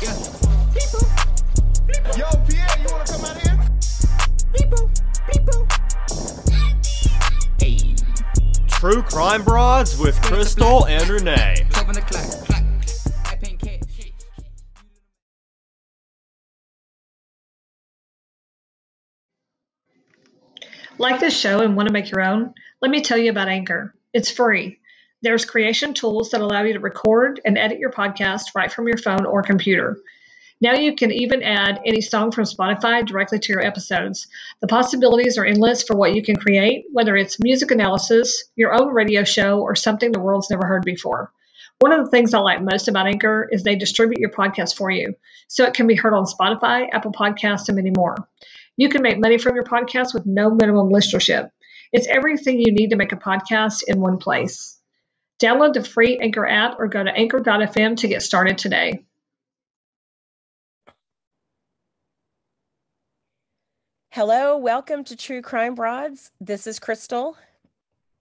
Yo, Pierre, you wanna come out here? Hey. True Crime Broads with Crystal and Renee. Like this show and want to make your own? Let me tell you about Anchor. It's free. There's creation tools that allow you to record and edit your podcast right from your phone or computer. Now you can even add any song from Spotify directly to your episodes. The possibilities are endless for what you can create, whether it's music analysis, your own radio show, or something the world's never heard before. One of the things I like most about Anchor is they distribute your podcast for you, so it can be heard on Spotify, Apple Podcasts, and many more. You can make money from your podcast with no minimum listenership. It's everything you need to make a podcast in one place. Download the free Anchor app or go to anchor.fm to get started today. Hello, welcome to True Crime Broads. This is Crystal.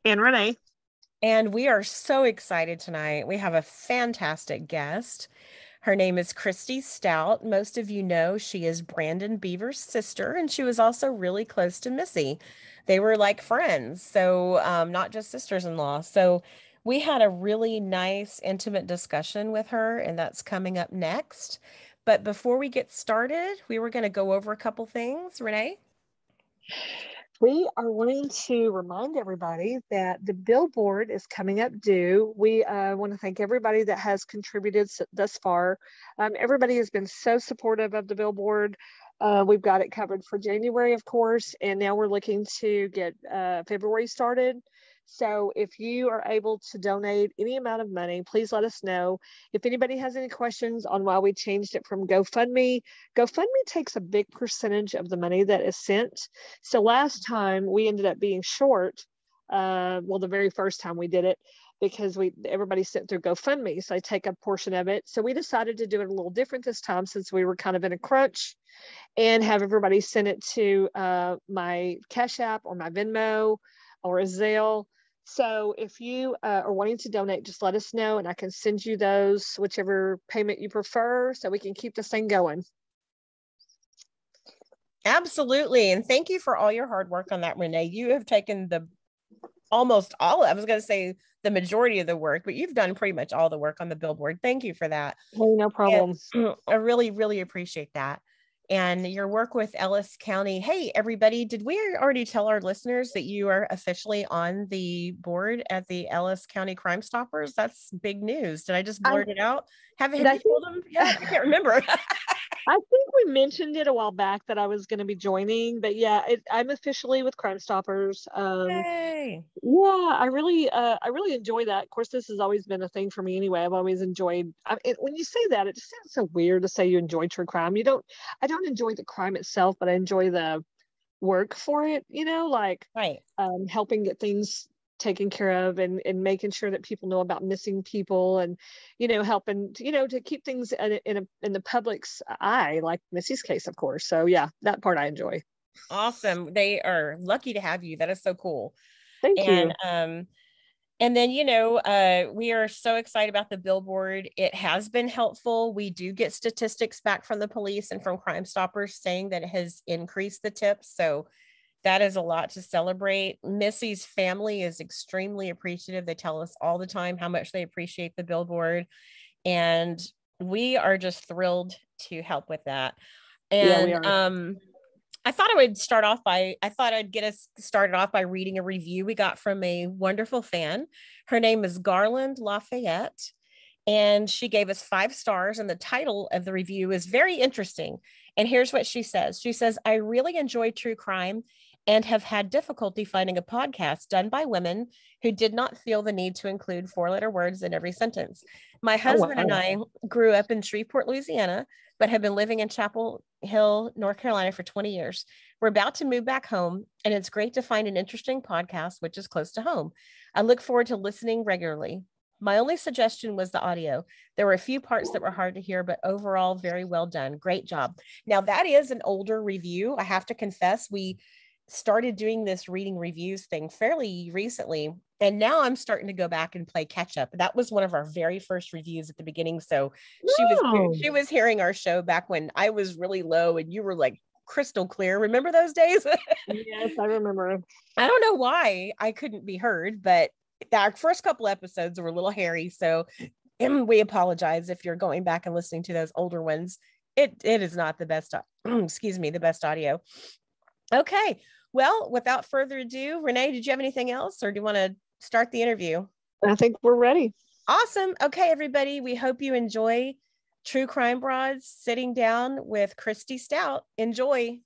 And Renee. And we are so excited tonight. We have a fantastic guest. Her name is Kristi Stout. Most of you know she is Brandon Bevers' sister, and she was also really close to Missy. They were like friends, so not just sisters-in-law. So we had a really nice, intimate discussion with her, and that's coming up next. But before we get started, we were going to go over a couple things. Renee? We are wanting to remind everybody that the billboard is coming up due. We want to thank everybody that has contributed thus far. Everybody has been so supportive of the billboard. We've got it covered for January, of course, and now we're looking to get February started. So if you are able to donate any amount of money, please let us know. If anybody has any questions on why we changed it from GoFundMe takes a big percentage of the money that is sent. So last time we ended up being short, the very first time we did it, because everybody sent through GoFundMe, so I take a portion of it. So we decided to do it a little different this time since we were kind of in a crunch, and have everybody send it to my Cash App or my Venmo or a Zelle. So if you are wanting to donate, just let us know and I can send you those, whichever payment you prefer, so we can keep this thing going. Absolutely. And thank you for all your hard work on that, Renee. You have taken almost all, I was going to say the majority of the work, but you've done pretty much all the work on the billboard. Thank you for that. Hey, no problem. And I really, really appreciate that. And your work with Ellis County. Hey, everybody, did we already tell our listeners that you are officially on the board at the Ellis County Crime Stoppers? That's big news. Did I just blurt it out? Have you told them? Yeah, I can't remember. I think we mentioned it a while back that I was going to be joining, but yeah, I'm officially with Crime Stoppers. Yay. Yeah, I really enjoy that. Of course, this has always been a thing for me anyway. I've always enjoyed. When you say that, it just sounds so weird to say you enjoy true crime. I don't enjoy the crime itself, but I enjoy the work for it. Right. Helping get things taken care of and making sure that people know about missing people and helping to keep things in the public's eye, like Missy's case, of course. So yeah, that part I enjoy. Awesome. They are lucky to have you. That is so cool. Thank you. And then, we are so excited about the billboard. It has been helpful. We do get statistics back from the police and from Crime Stoppers saying that it has increased the tips. So that is a lot to celebrate. Missy's family is extremely appreciative. They tell us all the time how much they appreciate the billboard. And we are just thrilled to help with that. And yeah, we are. I thought I'd get us started off by reading a review we got from a wonderful fan. Her name is Garland Lafayette, and she gave us 5 stars, and the title of the review is very interesting. And here's what she says. She says, I really enjoy true crime and have had difficulty finding a podcast done by women who did not feel the need to include 4-letter words in every sentence. My husband and I grew up in Shreveport, Louisiana, but have been living in Chapel Hill, North Carolina for 20 years. We're about to move back home, and it's great to find an interesting podcast, which is close to home. I look forward to listening regularly. My only suggestion was the audio. There were a few parts that were hard to hear, but overall, very well done. Great job. Now, that is an older review. I have to confess, we started doing this reading reviews thing fairly recently, And now I'm starting to go back and play catch up. That was one of our very first reviews at the beginning. So she was hearing our show back when I was really low and you were like crystal clear. Remember those days? Yes, I remember. I don't know why I couldn't be heard, but our first couple episodes were a little hairy. So we apologize if you're going back and listening to those older ones. It is not the best, excuse me, the best audio. Okay. Well, without further ado, Renee, did you have anything else or do you want to start the interview? I think we're ready. Awesome. Okay, everybody. We hope you enjoy True Crime Broads sitting down with Kristi Stout. Enjoy.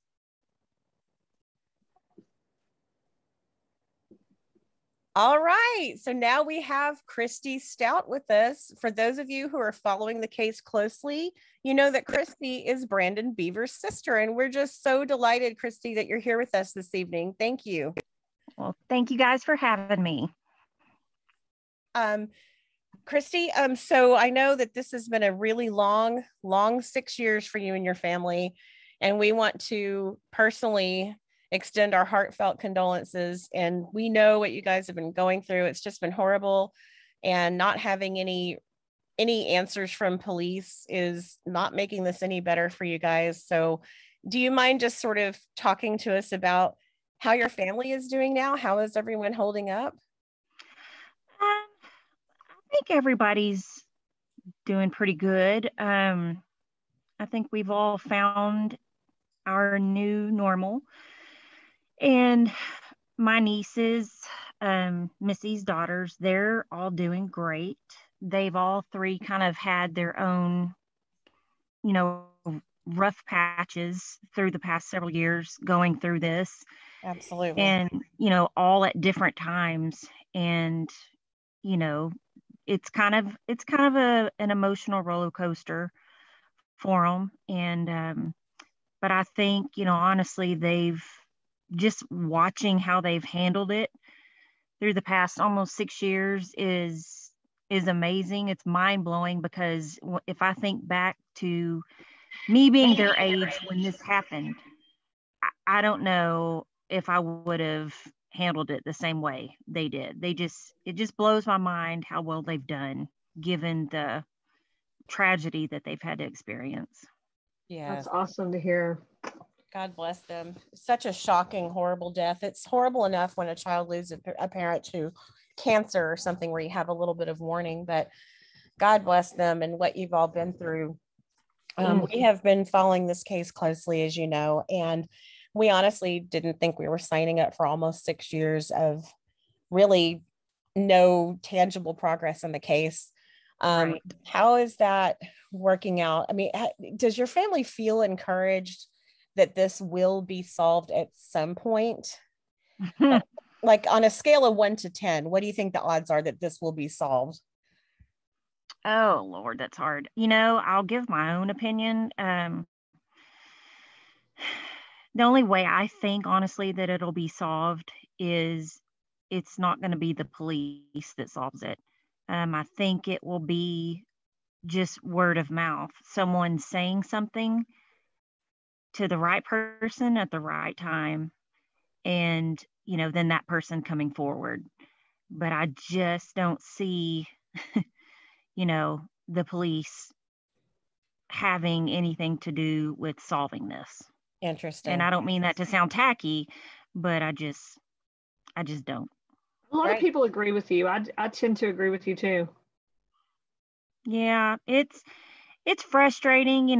All right. So now we have Kristi Stout with us. For those of you who are following the case closely, you know that Kristi is Brandon Bevers' sister. And we're just so delighted, Kristi, that you're here with us this evening. Thank you. Well, thank you guys for having me. Kristi, so I know that this has been a really long 6 years for you and your family. And we want to personally extend our heartfelt condolences. And we know what you guys have been going through. It's just been horrible. And not having any answers from police is not making this any better for you guys. So do you mind just sort of talking to us about how your family is doing now? How is everyone holding up? I think everybody's doing pretty good. I think we've all found our new normal. And my nieces, Missy's daughters, they're all doing great. They've all three kind of had their own, rough patches through the past several years going through this. Absolutely. And, all at different times. And, it's kind of an emotional roller coaster for them. And, but I think, honestly, they've just watching how they've handled it through the past almost 6 years is amazing. It's mind blowing because if I think back to me being their age when this happened, I don't know if I would have handled it the same way they did. It just blows my mind how well they've done given the tragedy that they've had to experience. Yeah. That's awesome to hear. God bless them. Such a shocking, horrible death. It's horrible enough when a child loses a parent to cancer or something where you have a little bit of warning, but God bless them and what you've all been through. We have been following this case closely, as you know, and we honestly didn't think we were signing up for almost 6 years of really no tangible progress in the case. Right. How is that working out? I mean, does your family feel encouraged that this will be solved at some point? Like on a scale of 1 to 10, what do you think the odds are that this will be solved? Oh, Lord, that's hard. I'll give my own opinion. The only way I think, honestly, that it'll be solved is it's not going to be the police that solves it. I think it will be just word of mouth. Someone saying something to the right person at the right time, and then that person coming forward. But I just don't see the police having anything to do with solving this. Interesting. And I don't mean that to sound tacky, but I just don't. A lot of people agree with you. I tend to agree with you too. Yeah, it's frustrating.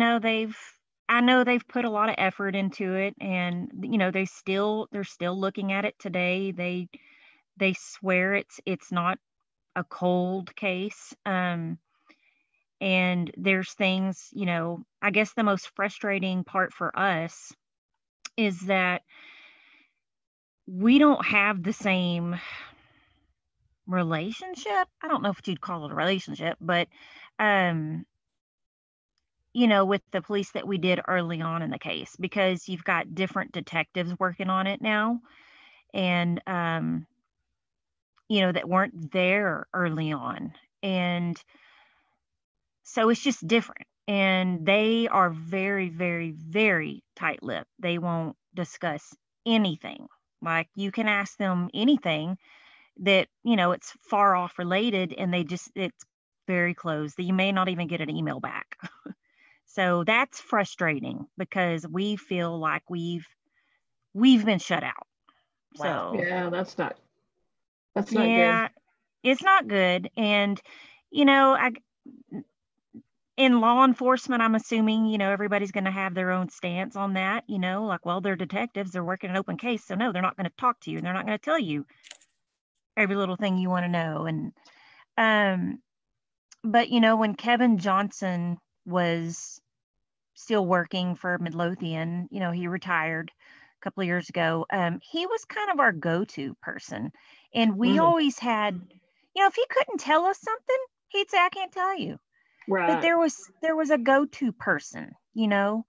I know they've put a lot of effort into it, and they're still looking at it today. They swear it's not a cold case. And there's things, I guess the most frustrating part for us is that we don't have the same relationship. I don't know if you'd call it a relationship, but with the police that we did early on in the case, because you've got different detectives working on it now, and that weren't there early on. And so it's just different. And they are very, very, very tight-lipped. They won't discuss anything. Like, you can ask them anything that, you know, it's far off related and it's very close, that you may not even get an email back. So that's frustrating because we feel like we've been shut out. Wow. So Yeah, that's not good. yeah, it's not good. And, you know, in law enforcement, I'm assuming, you know, everybody's going to have their own stance on that, you know, like, well, they're detectives, they're working an open case. So no, they're not going to talk to you and they're not going to tell you every little thing you want to know. And, but, you know, when Kevin Johnson was still working for Midlothian, you know, he retired a couple of years ago. He was kind of our go-to person. And we always had, you know, if he couldn't tell us something, he'd say, I can't tell you. Right. But there was a go-to person, you know,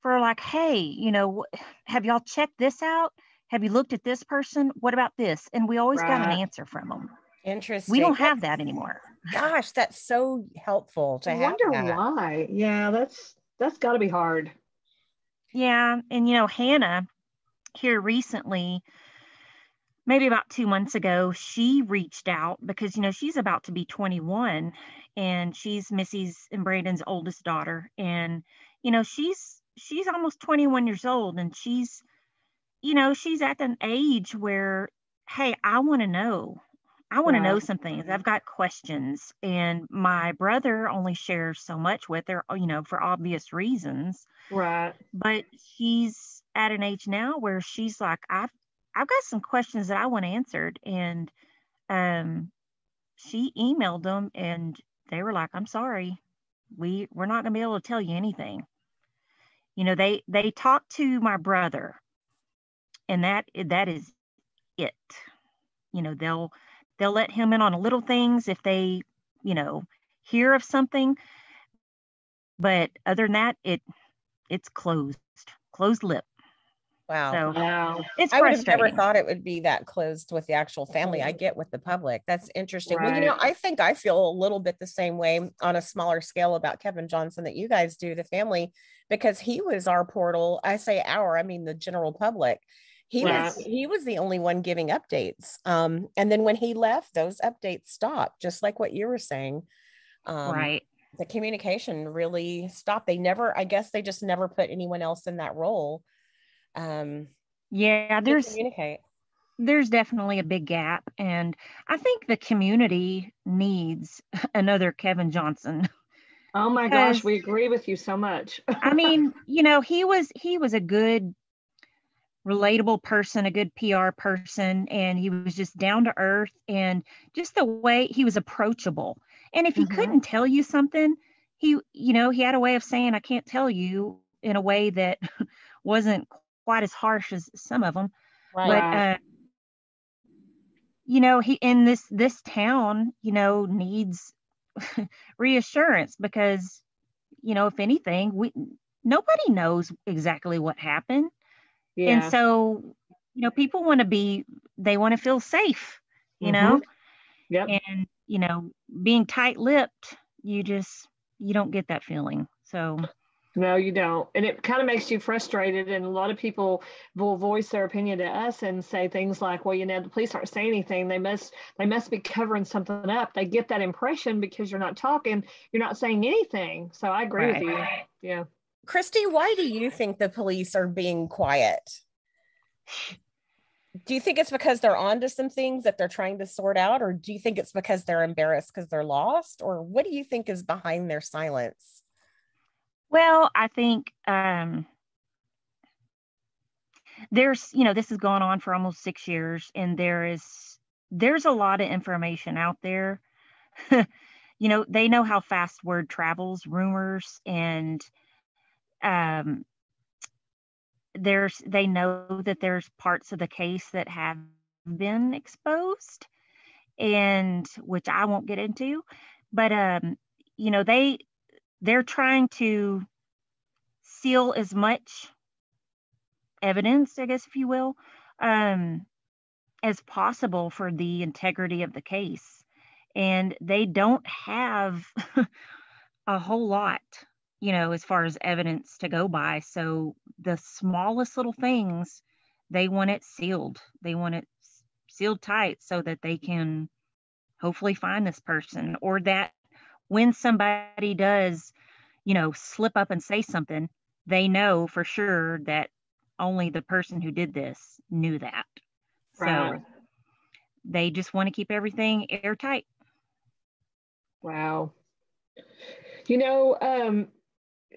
for like, hey, you know, have y'all checked this out? Have you looked at this person? What about this? And we always got an answer from them. Interesting. We don't have that anymore. Gosh, that's so helpful to I have wonder that. why. Yeah, that's got to be hard. Yeah. And, you know, Hannah here recently, maybe about 2 months ago, she reached out because, you know, she's about to be 21 and she's Missy's and Brandon's oldest daughter. And, you know, she's almost 21 years old and she's, you know, she's at an age where, hey, I want to know. I want to know some things. I've got questions. And my brother only shares so much with her, you know, for obvious reasons. Right. But she's at an age now where she's like, I've got some questions that I want answered. And she emailed them and they were like, I'm sorry, we're not gonna be able to tell you anything. You know, they talked to my brother and that is it. You know, they'll let him in on little things if they, you know, hear of something. But other than that, it's closed lip. Wow. So Wow. it's I would have never frustrating. thought it would be that closed with the actual family. I get with the public. That's interesting. Well, you know, Right. I think I feel a little bit the same way on a smaller scale about Kevin Johnson that you guys do, the family, because he was our portal. I say our, I mean the general public. He Right. was the only one giving updates. And then when he left, those updates stopped, just like what you were saying. Right. The communication really stopped. I guess they just never put anyone else in that role. Yeah, To communicate. there's definitely a big gap, and I think the community needs another Kevin Johnson. Oh my Because, gosh, we agree with you so much. I mean, you know, he was a good relatable person, a good PR person, and he was just down to earth and just the way he was approachable. And if he couldn't tell you something, he, you know, he had a way of saying, I can't tell you, in a way that wasn't quite as harsh as some of them. Right. But you know, he in this town, you know, needs reassurance because, you know, if anything, nobody knows exactly what happened. Yeah. And so, you know, people want to feel safe, you know. Yep. And, you know, being tight-lipped, you don't get that feeling. So No, you don't. And it kind of makes you frustrated. And a lot of people will voice their opinion to us and say things like, well, you know, the police aren't saying anything. They must be covering something up. They get that impression because you're not talking, you're not saying anything. So I agree with you. Yeah. Kristi, why do you think the police are being quiet? Do you think it's because they're onto some things that they're trying to sort out? Or do you think it's because they're embarrassed because they're lost? Or what do you think is behind their silence? Well, I think there's, you know, this has gone on for almost 6 years, and there's a lot of information out there. You know, they know how fast word travels, rumors, and they know that there's parts of the case that have been exposed, and which I won't get into, but you know, they're trying to seal as much evidence, I guess, if you will, as possible for the integrity of the case. And they don't have a whole lot, you know, as far as evidence to go by. So the smallest little things, they want it sealed. They want it, sealed tight so that they can hopefully find this person, or that when somebody does, slip up and say something, they know for sure that only the person who did this knew that. Right. So they just want to keep everything airtight. Wow.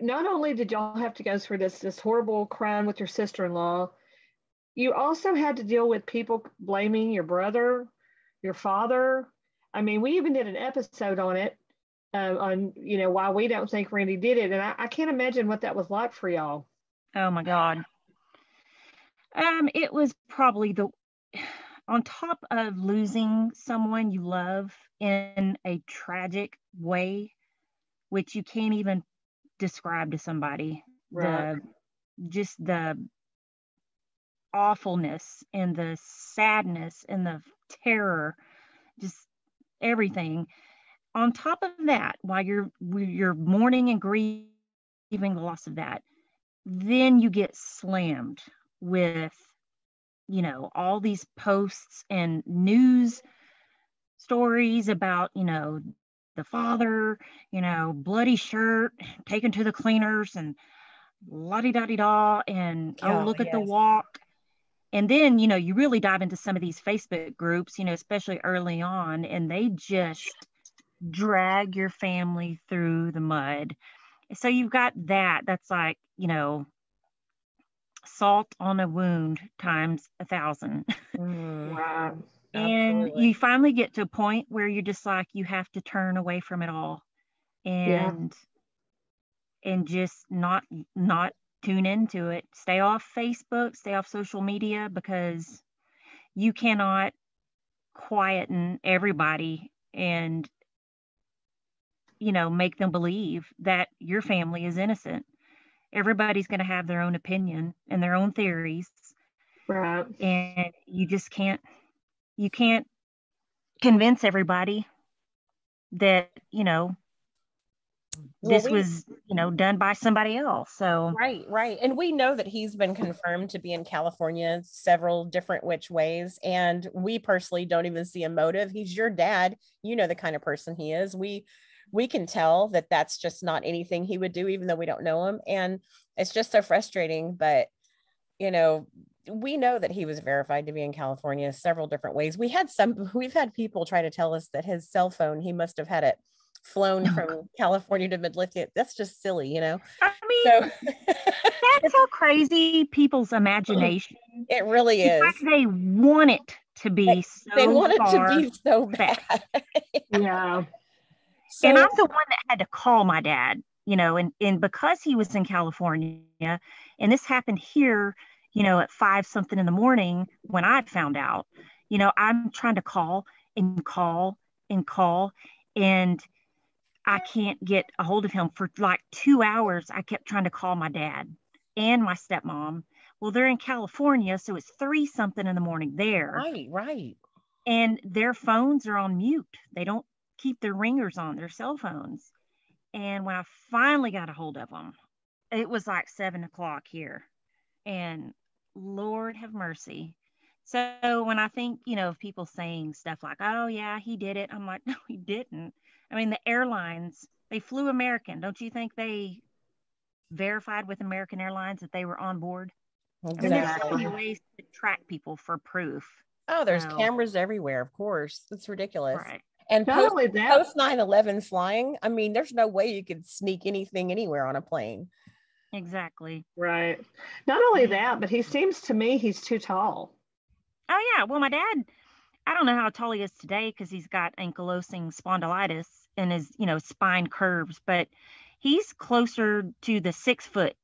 Not only did y'all have to go through this horrible crime with your sister-in-law, you also had to deal with people blaming your brother, your father. I mean, we even did an episode on it, on why we don't think Randy did it, and I can't imagine what that was like for y'all. Oh my God. It was probably on top of losing someone you love in a tragic way, which you can't even describe to somebody. Right. The awfulness and the sadness and the terror, just everything. On top of that, while you're mourning and grieving the loss of that, then you get slammed with, all these posts and news stories about, the father, bloody shirt taken to the cleaners and la-di-da-di-da, and look at the walk. And then, you really dive into some of these Facebook groups, especially early on, and they just drag your family through the mud. So you've got that's like, salt on a wound times 1,000. Wow. And you finally get to a point where you're just like, you have to turn away from it all and just not tune into it. Stay off Facebook, stay off social media, because you cannot quieten everybody and make them believe that your family is innocent. Everybody's going to have their own opinion and their own theories. Right. And you can't convince everybody that, this was, done by somebody else. So right. And we know that he's been confirmed to be in California several different which ways. And we personally don't even see a motive. He's your dad. You know the kind of person he is. We can tell that that's just not anything he would do, even though we don't know him. And it's just so frustrating. But, we know that he was verified to be in California several different ways. We've had people try to tell us that his cell phone, he must have had it flown from California to Midlothian. That's just silly, I mean, that's how crazy people's imagination. It really is. Like they want it to be they want it to be so bad. Yeah. So, and I'm the one that had to call my dad, and because he was in California, and this happened here, at 5 something in the morning when I found out, I'm trying to call and call and call, and I can't get a hold of him for like 2 hours. I kept trying to call my dad and my stepmom. Well, they're in California, so it's 3 something in the morning there. Right. And their phones are on mute. They don't keep their ringers on, their cell phones. And when I finally got a hold of them, it was like 7 o'clock here. And Lord have mercy. So when I think, of people saying stuff like, oh yeah, he did it, I'm like, no, he didn't. I mean, the airlines, they flew American. Don't you think they verified with American Airlines that they were on board? Exactly. I mean, there's so many ways to track people for proof. Oh, there's cameras everywhere, of course. It's ridiculous. Right. And Not only that, post 9/11 flying, I mean, there's no way you could sneak anything anywhere on a plane. Exactly. Right. Not only that, but he seems to me he's too tall. Oh yeah. Well, my dad, I don't know how tall he is today because he's got ankylosing spondylitis and his, spine curves, but he's closer to the 6 foot,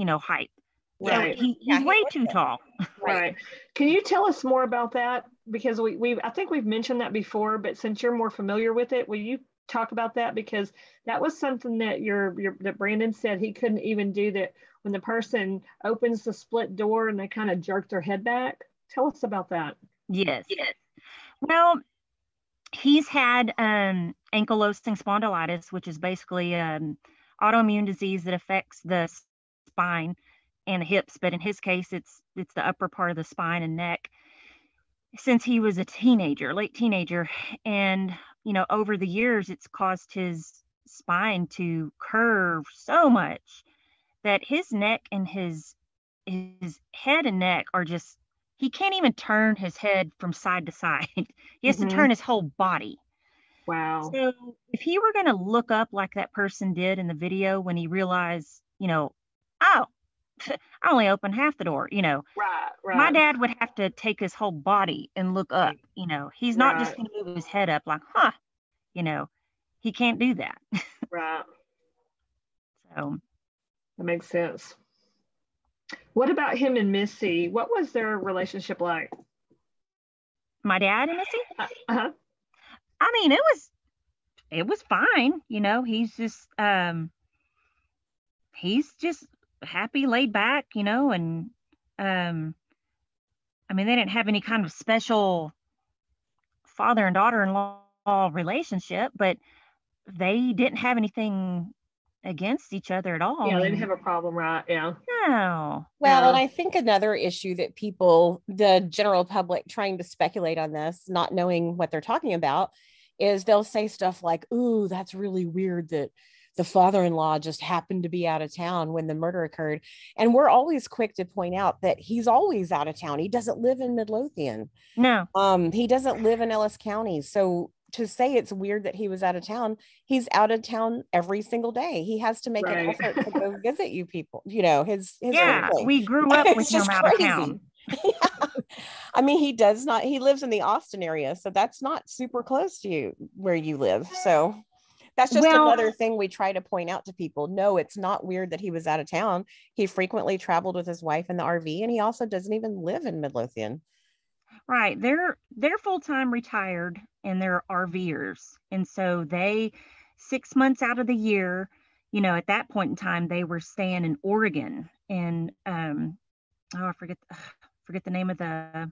height. Right. So he's way too tall. Right. Can you tell us more about that? Because I think we've mentioned that before, but since you're more familiar with it, will you talk about that? Because that was something that that Brandon said he couldn't even do, that when the person opens the split door and they kind of jerk their head back. Tell us about that. Yes. Well, he's had ankylosing spondylitis, which is basically autoimmune disease that affects the spine and the hips, but in his case, it's the upper part of the spine and neck. since he was a teenager, late teenager. And, over the years, it's caused his spine to curve so much that his neck and his head and neck are just, he can't even turn his head from side to side. He has to turn his whole body. Wow. So if he were going to look up like that person did in the video when he realized, oh, I only opened half the door, Right. my dad would have to take his whole body and look up, he's not just Right. going to move his head up like, he can't do that. Right. So That makes sense. What about him and Missy? What was their relationship like? my dad and Missy, Uh-huh. I mean, it was fine. He's just happy, laid back, and I mean, they didn't have any kind of special father and daughter-in-law relationship, but they didn't have anything against each other at all. Yeah, I they mean, didn't have a problem, right? Yeah. no. Well, and Yeah. I think another issue that people, the general public, trying to speculate on this, not knowing what they're talking about, is they'll say stuff like, "Ooh, that's really weird that the father-in-law just happened to be out of town when the murder occurred." And we're always quick to point out that he's always out of town. He doesn't live in Midlothian. No. He doesn't live in Ellis County. So to say it's weird that he was out of town, he's out of town every single day. He has to make an Right. effort to go visit you people, his Yeah, family. we grew up with It's just him out of crazy. town. Yeah. I mean, he lives in the Austin area, so that's not super close to you where you live. So that's just Well, another thing we try to point out to people. No, it's not weird that he was out of town. He frequently traveled with his wife in the RV, and he also doesn't even live in Midlothian. right. They're full-time retired and they're RVers. And so 6 months out of the year, at that point in time, they were staying in Oregon. And I forget the name of the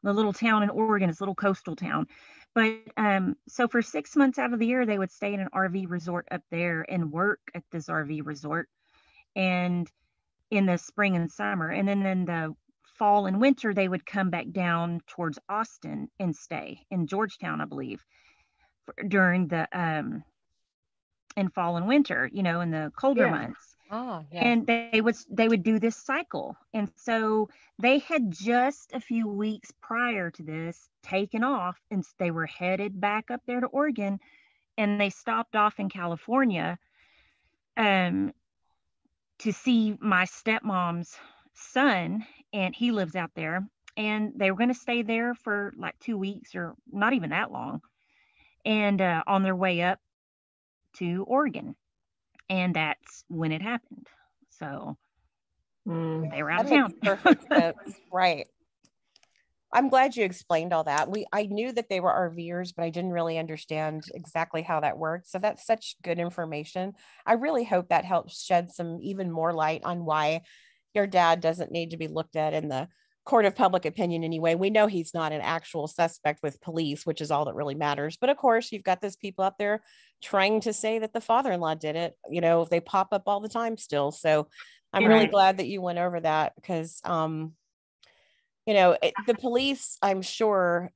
little town in Oregon. It's a little coastal town. But so for 6 months out of the year, they would stay in an RV resort up there and work at this RV resort. And in the spring and summer. And then in the fall and winter, they would come back down towards Austin and stay in Georgetown, I believe, during the in fall and winter, in the colder months. Oh, yeah. And they would do this cycle. And so they had just a few weeks prior to this taken off, and they were headed back up there to Oregon, and they stopped off in California to see my stepmom's son, and he lives out there. And they were going to stay there for like 2 weeks, or not even that long, and on their way up to Oregon. And that's when it happened. So they were out of town. Makes perfect sense. Right. I'm glad you explained all that. I knew that they were RVers, but I didn't really understand exactly how that worked. So that's such good information. I really hope that helps shed some even more light on why your dad doesn't need to be looked at in the court of public opinion anyway. We know he's not an actual suspect with police, which is all that really matters. But of course, you've got those people out there trying to say that the father-in-law did it. They pop up all the time still. So I'm really glad that you went over that, because the police, I'm sure,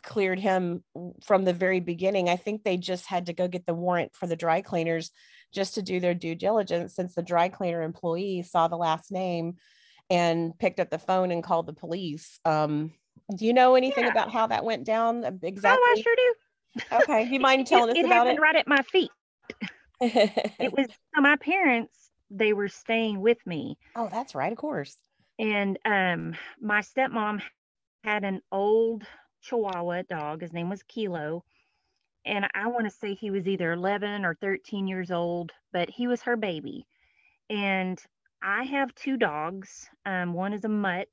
cleared him from the very beginning. I think they just had to go get the warrant for the dry cleaners just to do their due diligence, since the dry cleaner employee saw the last name and picked up the phone and called the police. Do you know anything about how that went down exactly? Oh, I sure do. Okay. Do you mind telling us about it? It happened right at my feet. It was my parents, they were staying with me. Oh, that's right. Of course. And my stepmom had an old Chihuahua dog. His name was Kilo. And I want to say he was either 11 or 13 years old, but he was her baby. And I have 2 dogs. One is a mutt,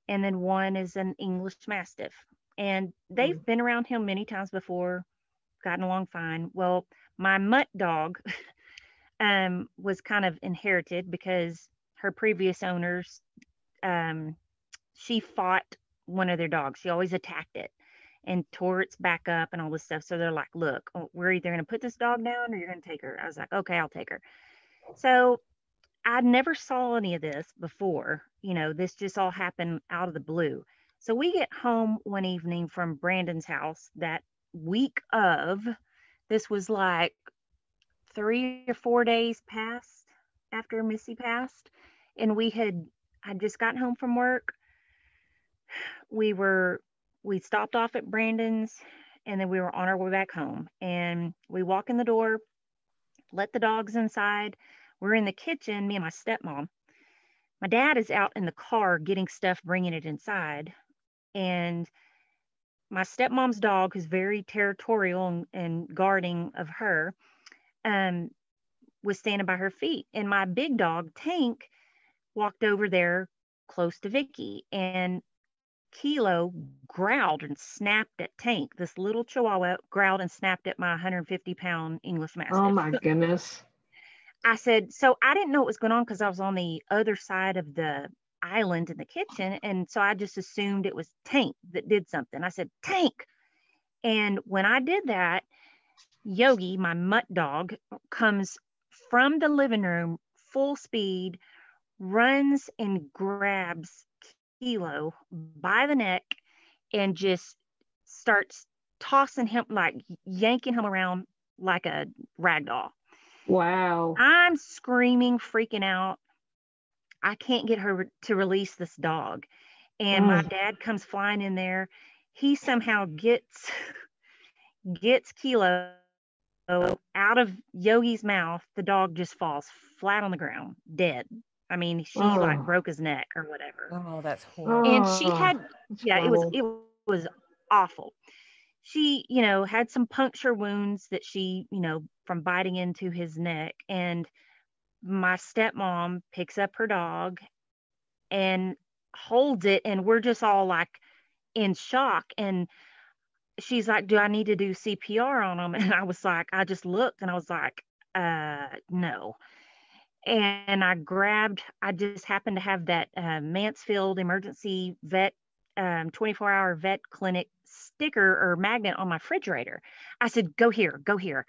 and then one is an English Mastiff. And they've been around him many times before, gotten along fine. Well, my mutt dog was kind of inherited because her previous owners, she fought one of their dogs. She always attacked it and tore its back up and all this stuff. So they're like, look, we're either going to put this dog down or you're going to take her. I was like, okay, I'll take her. So I never saw any of this before. This just all happened out of the blue. So we get home one evening from Brandon's house that week of, this was like 3 or 4 days past after Missy passed. And I'd just gotten home from work. We stopped off at Brandon's, and then we were on our way back home. And we walk in the door, let the dogs inside. We're in the kitchen, me and my stepmom. My dad is out in the car getting stuff, bringing it inside. And my stepmom's dog, who's very territorial and guarding of her, was standing by her feet. And my big dog, Tank, walked over there close to Vicky. And Kilo growled and snapped at Tank. This little Chihuahua growled and snapped at my 150-pound English Mastiff. Oh my goodness. I said, so I didn't know what was going on because I was on the other side of the island in the kitchen. And so I just assumed it was Tank that did something. I said, Tank. And when I did that, Yogi, my mutt dog, comes from the living room full speed, runs and grabs Kilo by the neck and just starts tossing him, like yanking him around like a rag doll. Wow. I'm screaming, freaking out. I can't get her to release this dog. And my dad comes flying in there. He somehow gets Kilo out of Yogi's mouth. The dog just falls flat on the ground, dead. I mean, she like broke his neck or whatever. Oh, that's horrible. And she had, it was awful. She, had some puncture wounds that she, from biting into his neck. And my stepmom picks up her dog and holds it, and we're just all like in shock. And she's like, do I need to do CPR on him? And I was like, I just looked and I was like, no. And I just happened to have that Mansfield emergency vet, 24-hour vet clinic sticker or magnet on my refrigerator. I said, go here.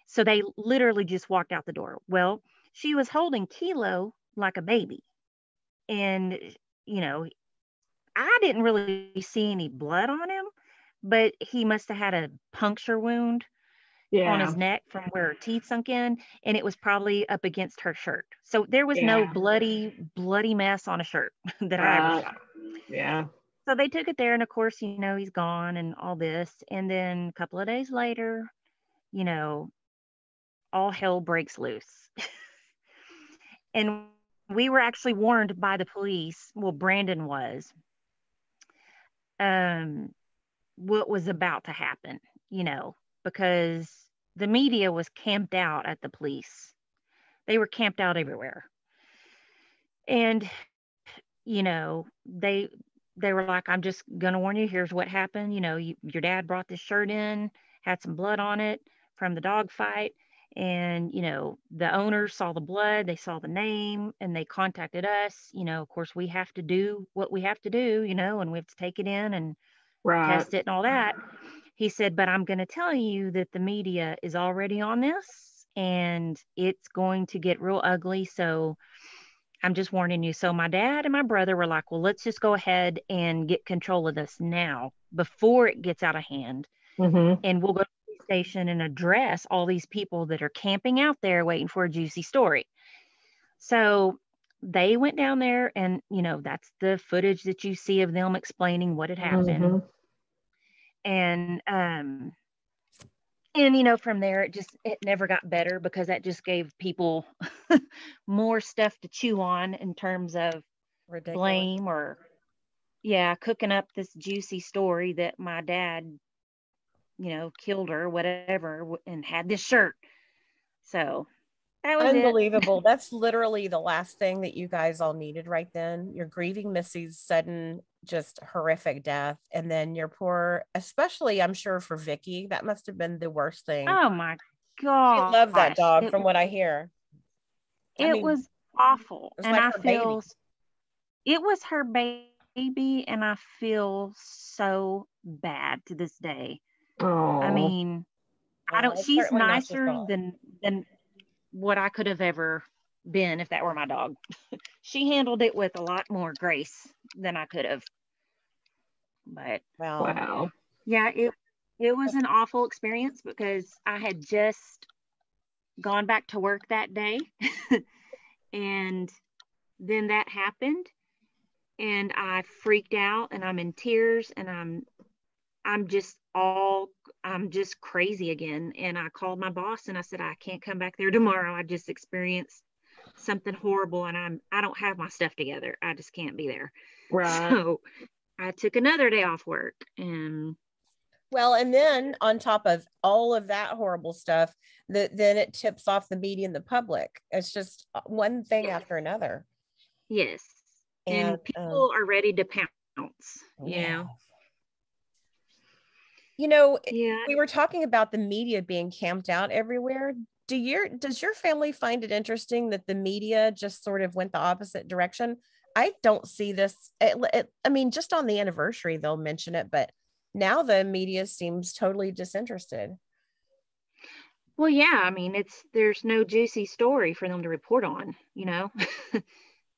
So they literally just walked out the door. Well, she was holding Kilo like a baby. And, I didn't really see any blood on him, but he must have had a puncture wound on his neck from where her teeth sunk in, and it was probably up against her shirt. So there was no bloody mess on a shirt that I ever saw. Yeah. So they took it there, and of course, he's gone and all this. And then a couple of days later, all hell breaks loose. And we were actually warned by the police, well, Brandon was, what was about to happen, because the media was camped out at the police. They were camped out everywhere. And, they were like, I'm just going to warn you, here's what happened. Your dad brought this shirt in, had some blood on it from the dog fight. And, the owners saw the blood, they saw the name, and they contacted us. Of course, we have to do what we have to do, and we have to take it in and test it and all that. He said, but I'm going to tell you that the media is already on this and it's going to get real ugly. So I'm just warning you. So my dad and my brother were like, well, let's just go ahead and get control of this now before it gets out of hand. Mm-hmm. And we'll go to the station and address all these people that are camping out there waiting for a juicy story. So they went down there, and, that's the footage that you see of them explaining what had happened. Mm-hmm. And from there, it never got better, because that just gave people more stuff to chew on in terms of blame or, cooking up this juicy story that my dad, killed her, whatever, and had this shirt. So that was unbelievable. That's literally the last thing that you guys all needed right then. You're grieving Missy's sudden, just horrific death. And then your poor, especially I'm sure for Vicky, that must have been the worst thing. Oh my God. I love that dog from what I hear. It was awful. It was and like I her feel baby. It was her baby, and I feel so bad to this day. Oh. I mean, she's nicer than what I could have ever been if that were my dog. She handled it with a lot more grace than I could have. But Wow. yeah, it was an awful experience because I had just gone back to work that day and then that happened and I freaked out and I'm in tears and I'm just crazy again. And I called my boss and I said, I can't come back there tomorrow. I just experienced something horrible and I don't have my stuff together. I just can't be there. Right. So I took another day off work and Well, and then on top of all of that horrible stuff, then it tips off the media and the public. It's just one thing after another. yes. And And people are ready to pounce, you yeah. know? Yeah. We were talking about the media being camped out everywhere. Does your family find it interesting that the media just sort of went the opposite direction? I don't see this. I mean, just on the anniversary, they'll mention it, but now the media seems totally disinterested. Well, yeah, I mean, there's no juicy story for them to report on, you know?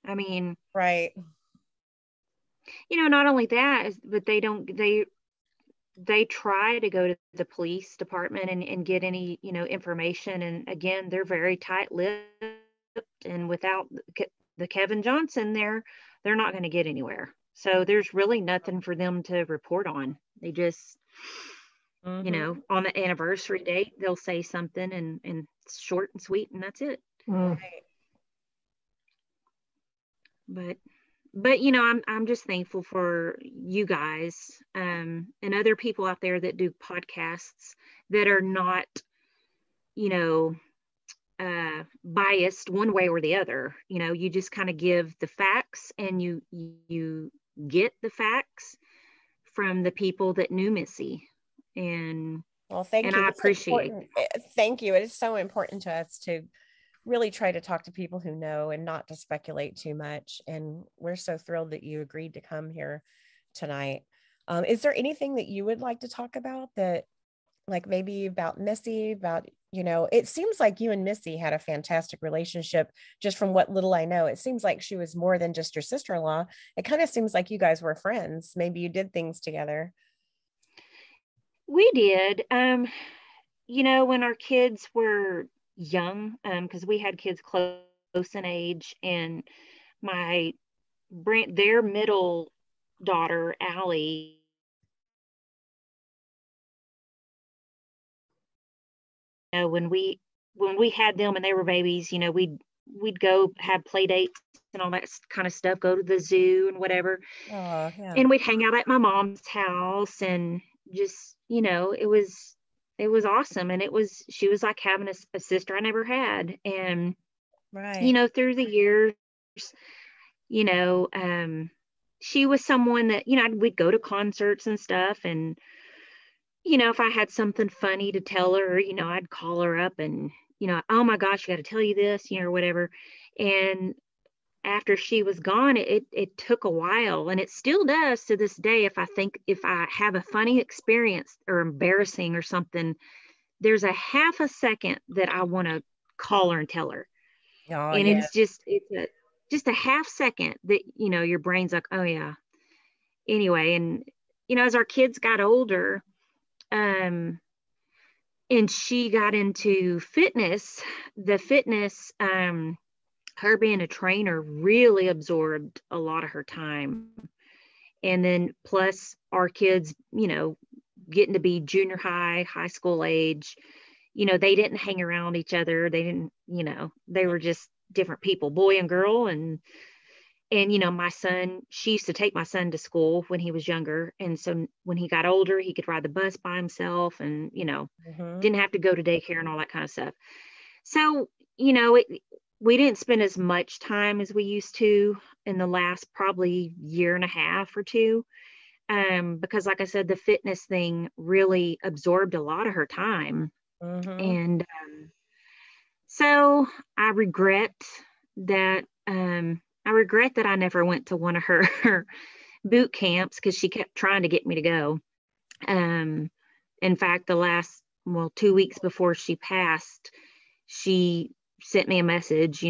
I mean, Right. not only that, but they try to go to the police department and get any, information. And again, they're very tight-lipped and without the Kevin Johnson there, they're not going to get anywhere. So there's really nothing for them to report on. They just, Mhm. on the anniversary date, they'll say something and it's short and sweet and that's it. Mm. Right. But I'm just thankful for you guys and other people out there that do podcasts that are not, biased one way or the other. You just kind of give the facts and you get the facts from the people that knew Missy. And Well, thank you. I It's appreciate important. Thank you. It is so important to us to really try to talk to people who know and not to speculate too much. And we're so thrilled that you agreed to come here tonight. Is there anything that you would like to talk about that, like maybe about Missy, it seems like you and Missy had a fantastic relationship just from what little I know. It seems like she was more than just your sister-in-law. It kind of seems like you guys were friends. Maybe you did things together. We did. When our kids were young, because we had kids close in age, and their middle daughter, Allie, when we had them and they were babies, we'd go have play dates and all that kind of stuff, go to the zoo and whatever. Oh, yeah. And we'd hang out at my mom's house and just, it was awesome. And she was like having a sister I never had. And, Right. through the years, she was someone that, we'd go to concerts and stuff. And, if I had something funny to tell her, I'd call her up and, oh my gosh, I got to tell you this, or whatever. And after she was gone, it took a while, and it still does to this day. If I have a funny experience or embarrassing or something, there's a half a second that I want to call her and tell her. Oh, And yeah. it's a half second that, your brain's like, oh yeah. Anyway, and, as our kids got older, and she got into fitness, her being a trainer really absorbed a lot of her time. And then plus our kids, getting to be junior high school age, they didn't hang around each other. They didn't, they were just different people, boy and girl. And my son, she used to take my son to school when he was younger. And so when he got older, he could ride the bus by himself and, Mhm. didn't have to go to daycare and all that kind of stuff. So, we didn't spend as much time as we used to in the last probably year and a half or two. Because like I said, the fitness thing really absorbed a lot of her time. Mhm. And so I regret that I never went to one of her boot camps because she kept trying to get me to go. In fact, 2 weeks before she passed, she sent me a message,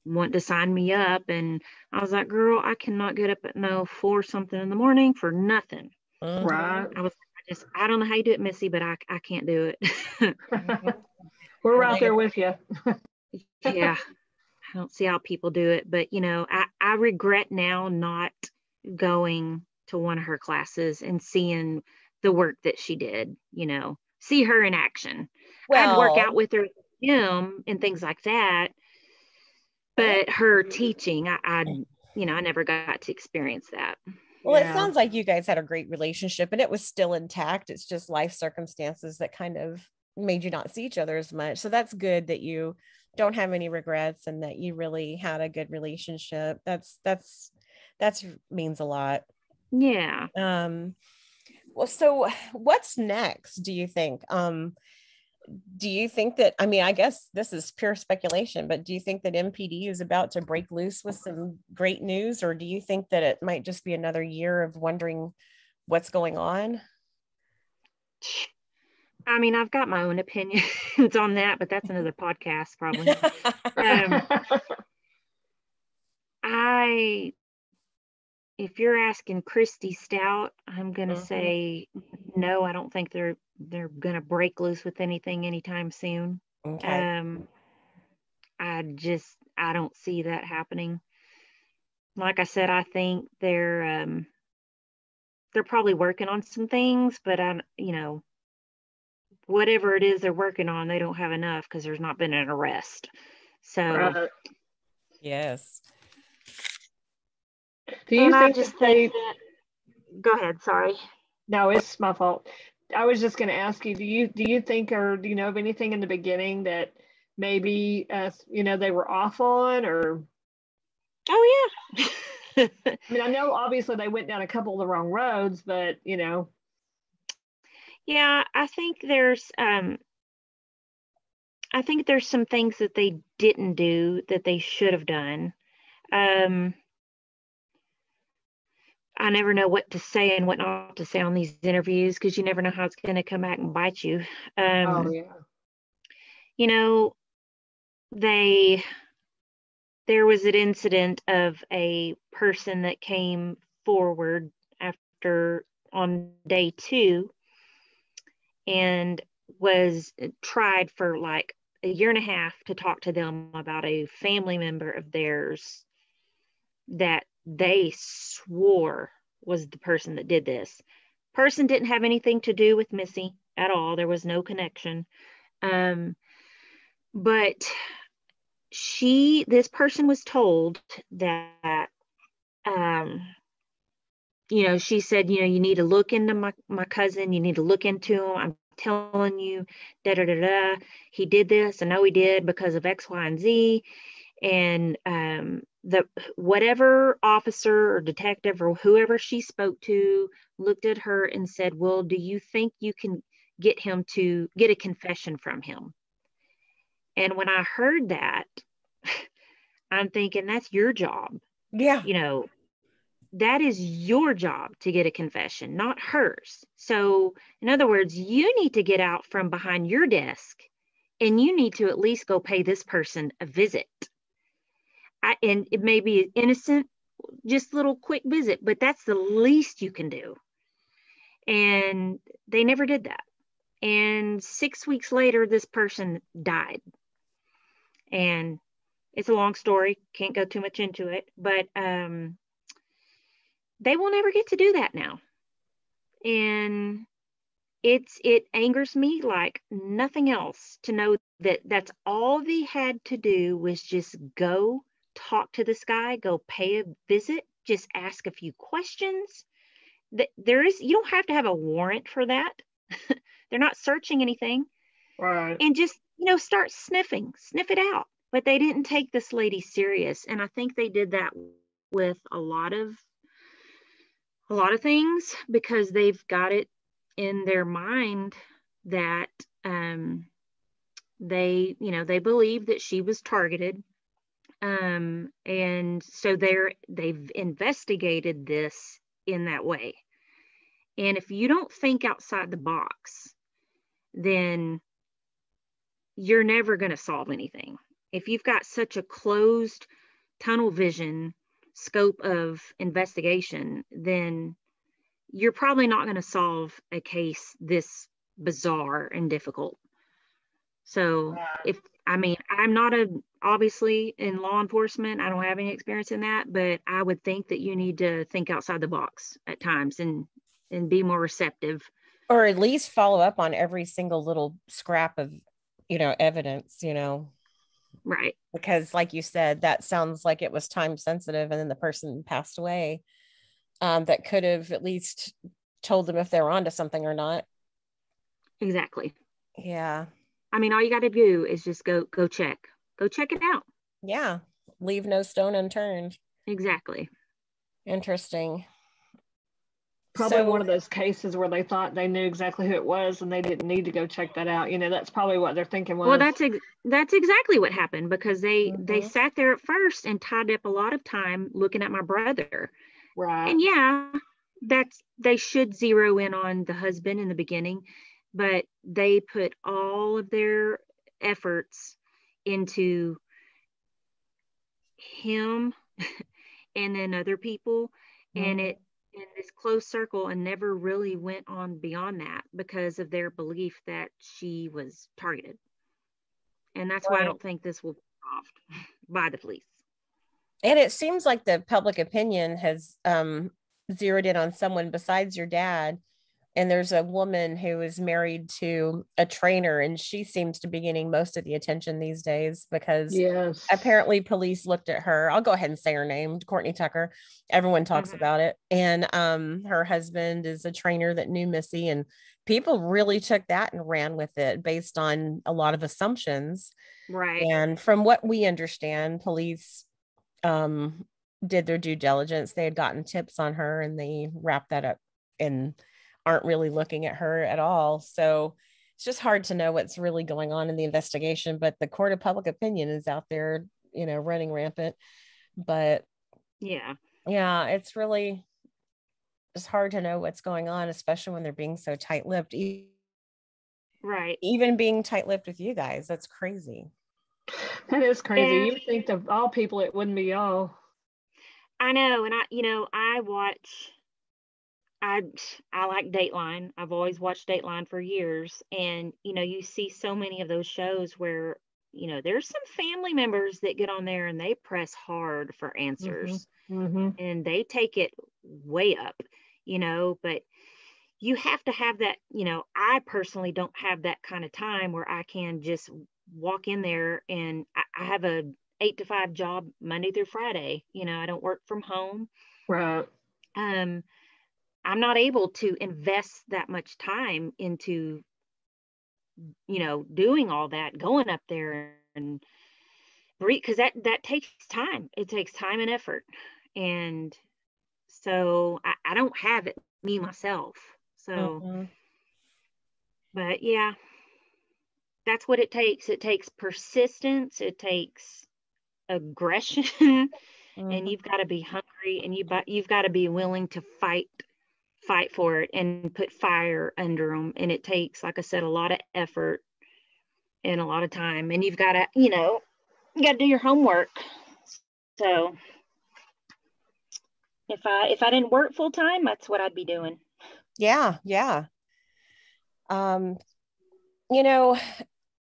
want to sign me up. And I was like, girl, I cannot get up at 4 something in the morning for nothing. Right. I don't know how you do it, Missy, but I can't do it. We're right there with you. Yeah, I don't see how people do it, but I regret now not going to one of her classes and seeing the work that she did, see her in action. I'd work out with her at the gym and things like that, but her teaching, I never got to experience that. Well, it sounds like you guys had a great relationship and it was still intact. It's just life circumstances that kind of made you not see each other as much. So that's good that you don't have any regrets and that you really had a good relationship. That's means a lot. Yeah. Well, so what's next, do you think? Do you think that, I guess this is pure speculation, but do you think that MPD is about to break loose with some great news, or do you think that it might just be another year of wondering what's going on? I've got my own opinions on that, but that's another podcast probably. If you're asking Kristi Stout, I'm going to say no. I don't think they're going to break loose with anything anytime soon. Okay. I don't see that happening. Like I said, I think they're probably working on some things, but whatever it is they're working on, they don't have enough because there's not been an arrest. So yes. Do you think go ahead, sorry. No, it's my fault. I was just going to ask you, do you think, or do you know of anything in the beginning that maybe they were off on, or? Oh yeah. I know obviously they went down a couple of the wrong roads, but Yeah, I think there's some things that they didn't do that they should have done. I never know what to say and what not to say on these interviews because you never know how it's going to come back and bite you. Oh yeah. There was an incident of a person that came forward on day 2 and was tried for like a year and a half to talk to them about a family member of theirs that they swore was the person that did this. Person didn't have anything to do with Missy at all. There was no connection. But this person was told that, she said, you need to look into my cousin. You need to look into him. I'm telling you, he did this. I know he did because of X, Y, and Z. And whatever officer or detective or whoever she spoke to looked at her and said, well, do you think you can get him to get a confession from him? And when I heard that, I'm thinking that's your job. Yeah. That is your job to get a confession, not hers. So in other words, you need to get out from behind your desk and you need to at least go pay this person a visit. And it may be innocent, just a little quick visit, but that's the least you can do. And they never did that. And 6 weeks later, this person died. And it's a long story. Can't go too much into it, but they will never get to do that now. And it angers me like nothing else to know that that's all they had to do was just go talk to this guy, go pay a visit, just ask a few questions. You don't have to have a warrant for that. They're not searching anything. Right. And just, start sniff it out. But they didn't take this lady serious. And I think they did that with a lot of things because they've got it in their mind that they believe that she was targeted. And so they've investigated this in that way. And if you don't think outside the box, then you're never going to solve anything. If you've got such a closed tunnel vision scope of investigation, then you're probably not going to solve a case this bizarre and difficult. So I'm not obviously in law enforcement, I don't have any experience in that, but I would think that you need to think outside the box at times and be more receptive. Or at least follow up on every single little scrap of, evidence, Right. Because like you said, that sounds like it was time sensitive and then the person passed away. That could have at least told them if they were onto something or not. Exactly. Yeah. I mean, all you got to do is just go check it out. Yeah. Leave no stone unturned. Exactly. Interesting. Probably one of those cases where they thought they knew exactly who it was and they didn't need to go check that out. That's probably what they're thinking was. Well, that's exactly what happened, because they sat there at first and tied up a lot of time looking at my brother. Right. And yeah, they should zero in on the husband in the beginning, but they put all of their efforts into him and then other people, and it in this close circle, and never really went on beyond that because of their belief that she was targeted. And that's why I don't think this will be solved by the police. And it seems like the public opinion has zeroed in on someone besides your dad. And there's a woman who is married to a trainer, and she seems to be getting most of the attention these days because apparently police looked at her. I'll go ahead and say her name, Courtney Tucker. Everyone talks about it. And her husband is a trainer that knew Missy, and people really took that and ran with it based on a lot of assumptions. Right. And from what we understand, police did their due diligence. They had gotten tips on her and they wrapped that up and aren't really looking at her at all. So it's just hard to know what's really going on in the investigation, but the court of public opinion is out there, running rampant. But yeah, it's really just hard to know what's going on, especially when they're being so tight-lipped. Right. Even being tight-lipped with you guys, that's crazy. That is crazy. You would think of all people, it wouldn't be y'all. I know. And I like Dateline. I've always watched Dateline for years. And, you see so many of those shows where, there's some family members that get on there and they press hard for answers. And they take it way up, but you have to have that, I personally don't have that kind of time where I can just walk in there, and I have a 8 to 5 job Monday through Friday. I don't work from home. Right. I'm not able to invest that much time into, doing all that, going up there and because that takes time. It takes time and effort. And so I don't have it me myself. So, but yeah, that's what it takes. It takes persistence. It takes aggression, and you've got to be hungry, and you've got to be willing to fight for it and put fire under them. And it takes, like I said, a lot of effort and a lot of time, and you've got to, you got to do your homework. So if I didn't work full time, that's what I'd be doing. Yeah.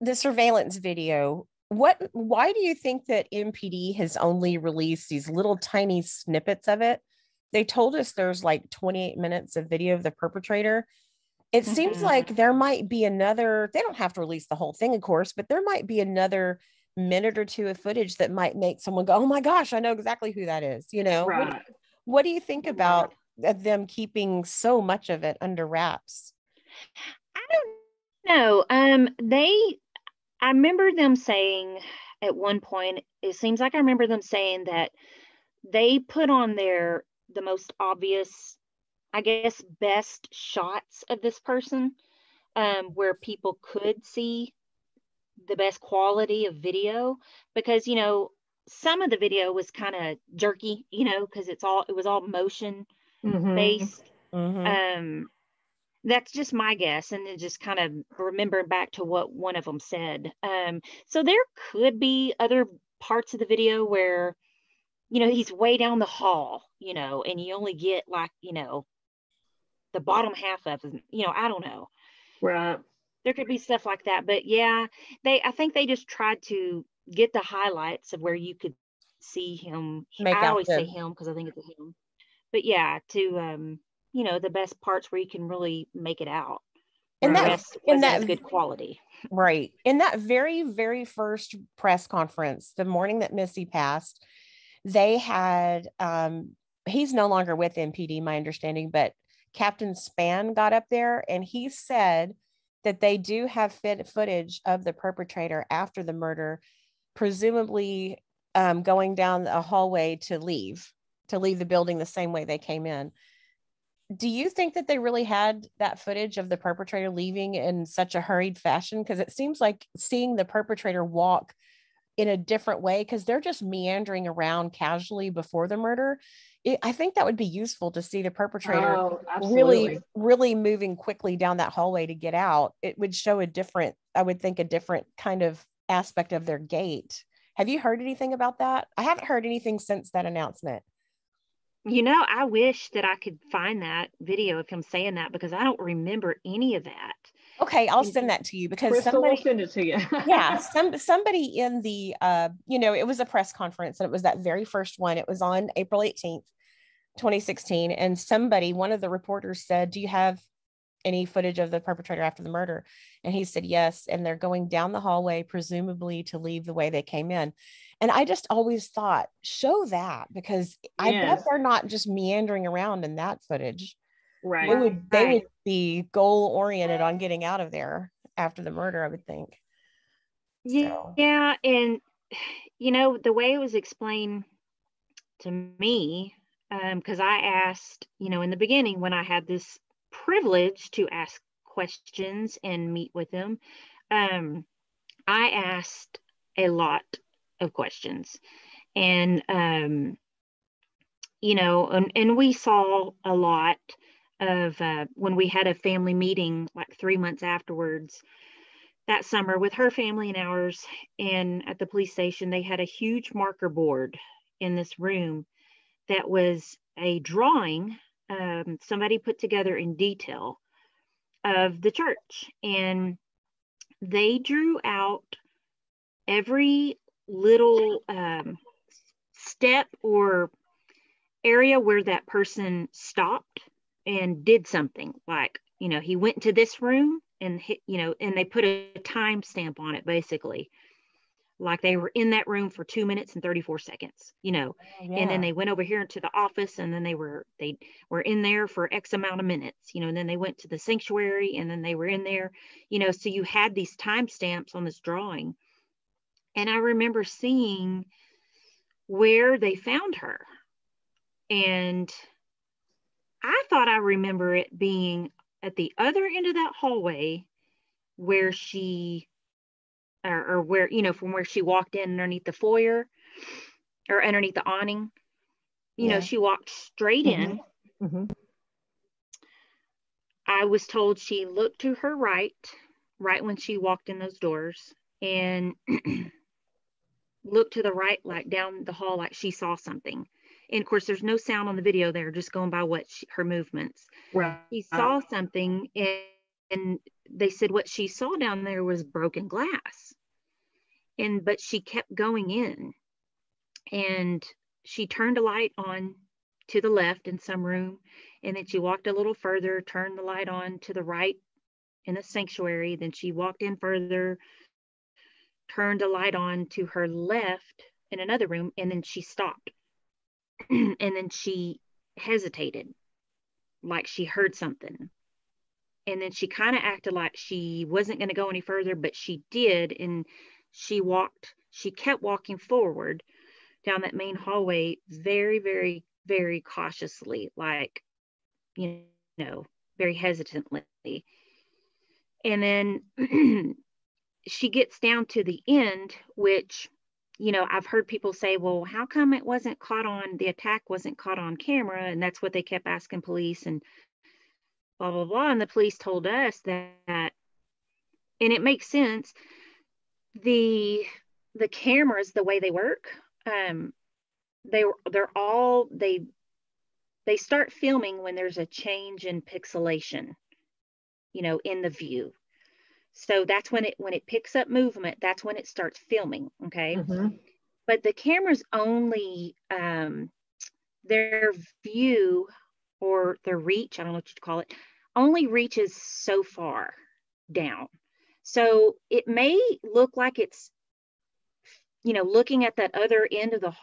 The surveillance video, why do you think that MPD has only released these little tiny snippets of it? They told us there's like 28 minutes of video of the perpetrator. It seems like there might be another, they don't have to release the whole thing, of course, but there might be another minute or two of footage that might make someone go, oh my gosh, I know exactly who that is. Right. What do you think about them keeping so much of it under wraps? I don't know. I remember them saying at one point, it seems like I remember them saying that they put on the most obvious, I guess, best shots of this person, where people could see the best quality of video, because, some of the video was kind of jerky, because it was all motion based. That's just my guess. And then just kind of remembering back to what one of them said. So there could be other parts of the video where, he's way down the hall, and you only get like, the bottom half of him, I don't know. Right. There could be stuff like that, but yeah, I think they just tried to get the highlights of where you could see him. Make I out always say him because I think it's a him, but yeah, to the best parts where you can really make it out. And the that, rest and wasn't that as good quality. Right. In that very, very first press conference, the morning that Missy passed, they had, he's no longer with MPD, my understanding, but Captain Span got up there and he said that they do have footage of the perpetrator after the murder, presumably going down a hallway to leave the building the same way they came in. Do you think that they really had that footage of the perpetrator leaving in such a hurried fashion? Because it seems like seeing the perpetrator walk in a different way, because they're just meandering around casually before the murder. I think that would be useful to see the perpetrator really, really moving quickly down that hallway to get out. It would show a different kind of aspect of their gait. Have you heard anything about that? I haven't heard anything since that announcement. I wish that I could find that video of him saying that, because I don't remember any of that. Okay, I'll send that to you, because Crystal will send it to you. Yeah, somebody in the it was a press conference, and it was that very first one. It was on April 18th, 2016, and one of the reporters said, "Do you have any footage of the perpetrator after the murder?" And he said yes, and they're going down the hallway, presumably to leave the way they came in. And I just always thought, show that, because I bet they're not just meandering around in that footage. Right. They would be goal oriented on getting out of there after the murder, I would think. So. Yeah, and the way it was explained to me, because I asked, in the beginning when I had this privilege to ask questions and meet with them, I asked a lot of questions, and and we saw a lot of when we had a family meeting like 3 months afterwards that summer with her family and ours, and at the police station they had a huge marker board in this room that was a drawing somebody put together in detail of the church, and they drew out every little step or area where that person stopped and did something. Like, he went to this room and and they put a time stamp on it, basically, like they were in that room for 2 minutes and 34 seconds, Yeah. And then they went over here into the office, and then they were in there for X amount of minutes, and then they went to the sanctuary, and then they were in there, so you had these time stamps on this drawing. And I remember seeing where they found her, and I thought I remember it being at the other end of that hallway where she, or where, from where she walked in underneath the foyer or underneath the awning, she walked straight in. Mm-hmm. I was told she looked to her right when she walked in those doors, and looked to the right, like down the hall, like she saw something. And of course, there's no sound on the video there, just going by her movements. Right. She saw something, and they said what she saw down there was broken glass. But she kept going in, and she turned a light on to the left in some room, and then she walked a little further, turned the light on to the right in a sanctuary. Then she walked in further, turned a light on to her left in another room, and then she stopped. And then she hesitated, like she heard something. And then she kind of acted like she wasn't going to go any further, but she did. And she kept walking forward down that main hallway very, very, very cautiously, like, very hesitantly. And then she gets down to the end, which, I've heard people say, well, how come the attack wasn't caught on camera? And that's what they kept asking police, and blah, blah, blah. And the police told us that, and it makes sense, the cameras, the way they work, they start filming when there's a change in pixelation, in the view. So that's when it picks up movement, that's when it starts filming. Okay. Mm-hmm. But the cameras only, their view or their reach, I don't know what you'd call it, only reaches so far down. So it may look like it's, looking at that other end of the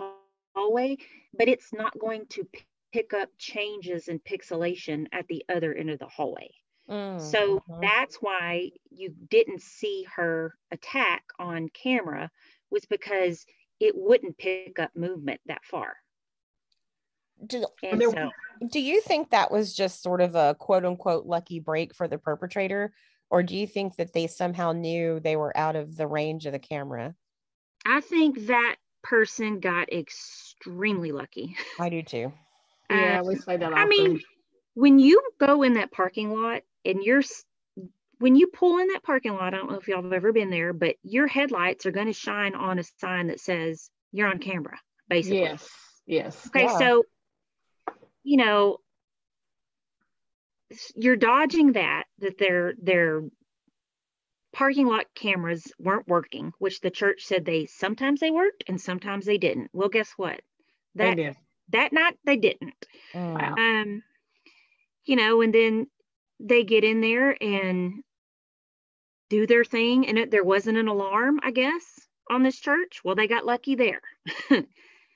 hallway, but it's not going to pick up changes in pixelation at the other end of the hallway. So that's why you didn't see her attack on camera, was because it wouldn't pick up movement that far. Do you think that was just sort of a quote unquote lucky break for the perpetrator? Or do you think that they somehow knew they were out of the range of the camera? I think that person got extremely lucky. I do too. Yeah, we say that often. I mean, when you go in that parking lot and when you pull in that parking lot, I don't know if y'all have ever been there, but your headlights are going to shine on a sign that says you're on camera, basically. Yes. Okay, Yeah. so, you're dodging that their parking lot cameras weren't working, which the church said sometimes they worked and sometimes they didn't. Well, guess what? They did. That night they didn't. Wow. And then they get in there and do their thing, and there wasn't an alarm, I guess, on this church. Well, they got lucky there.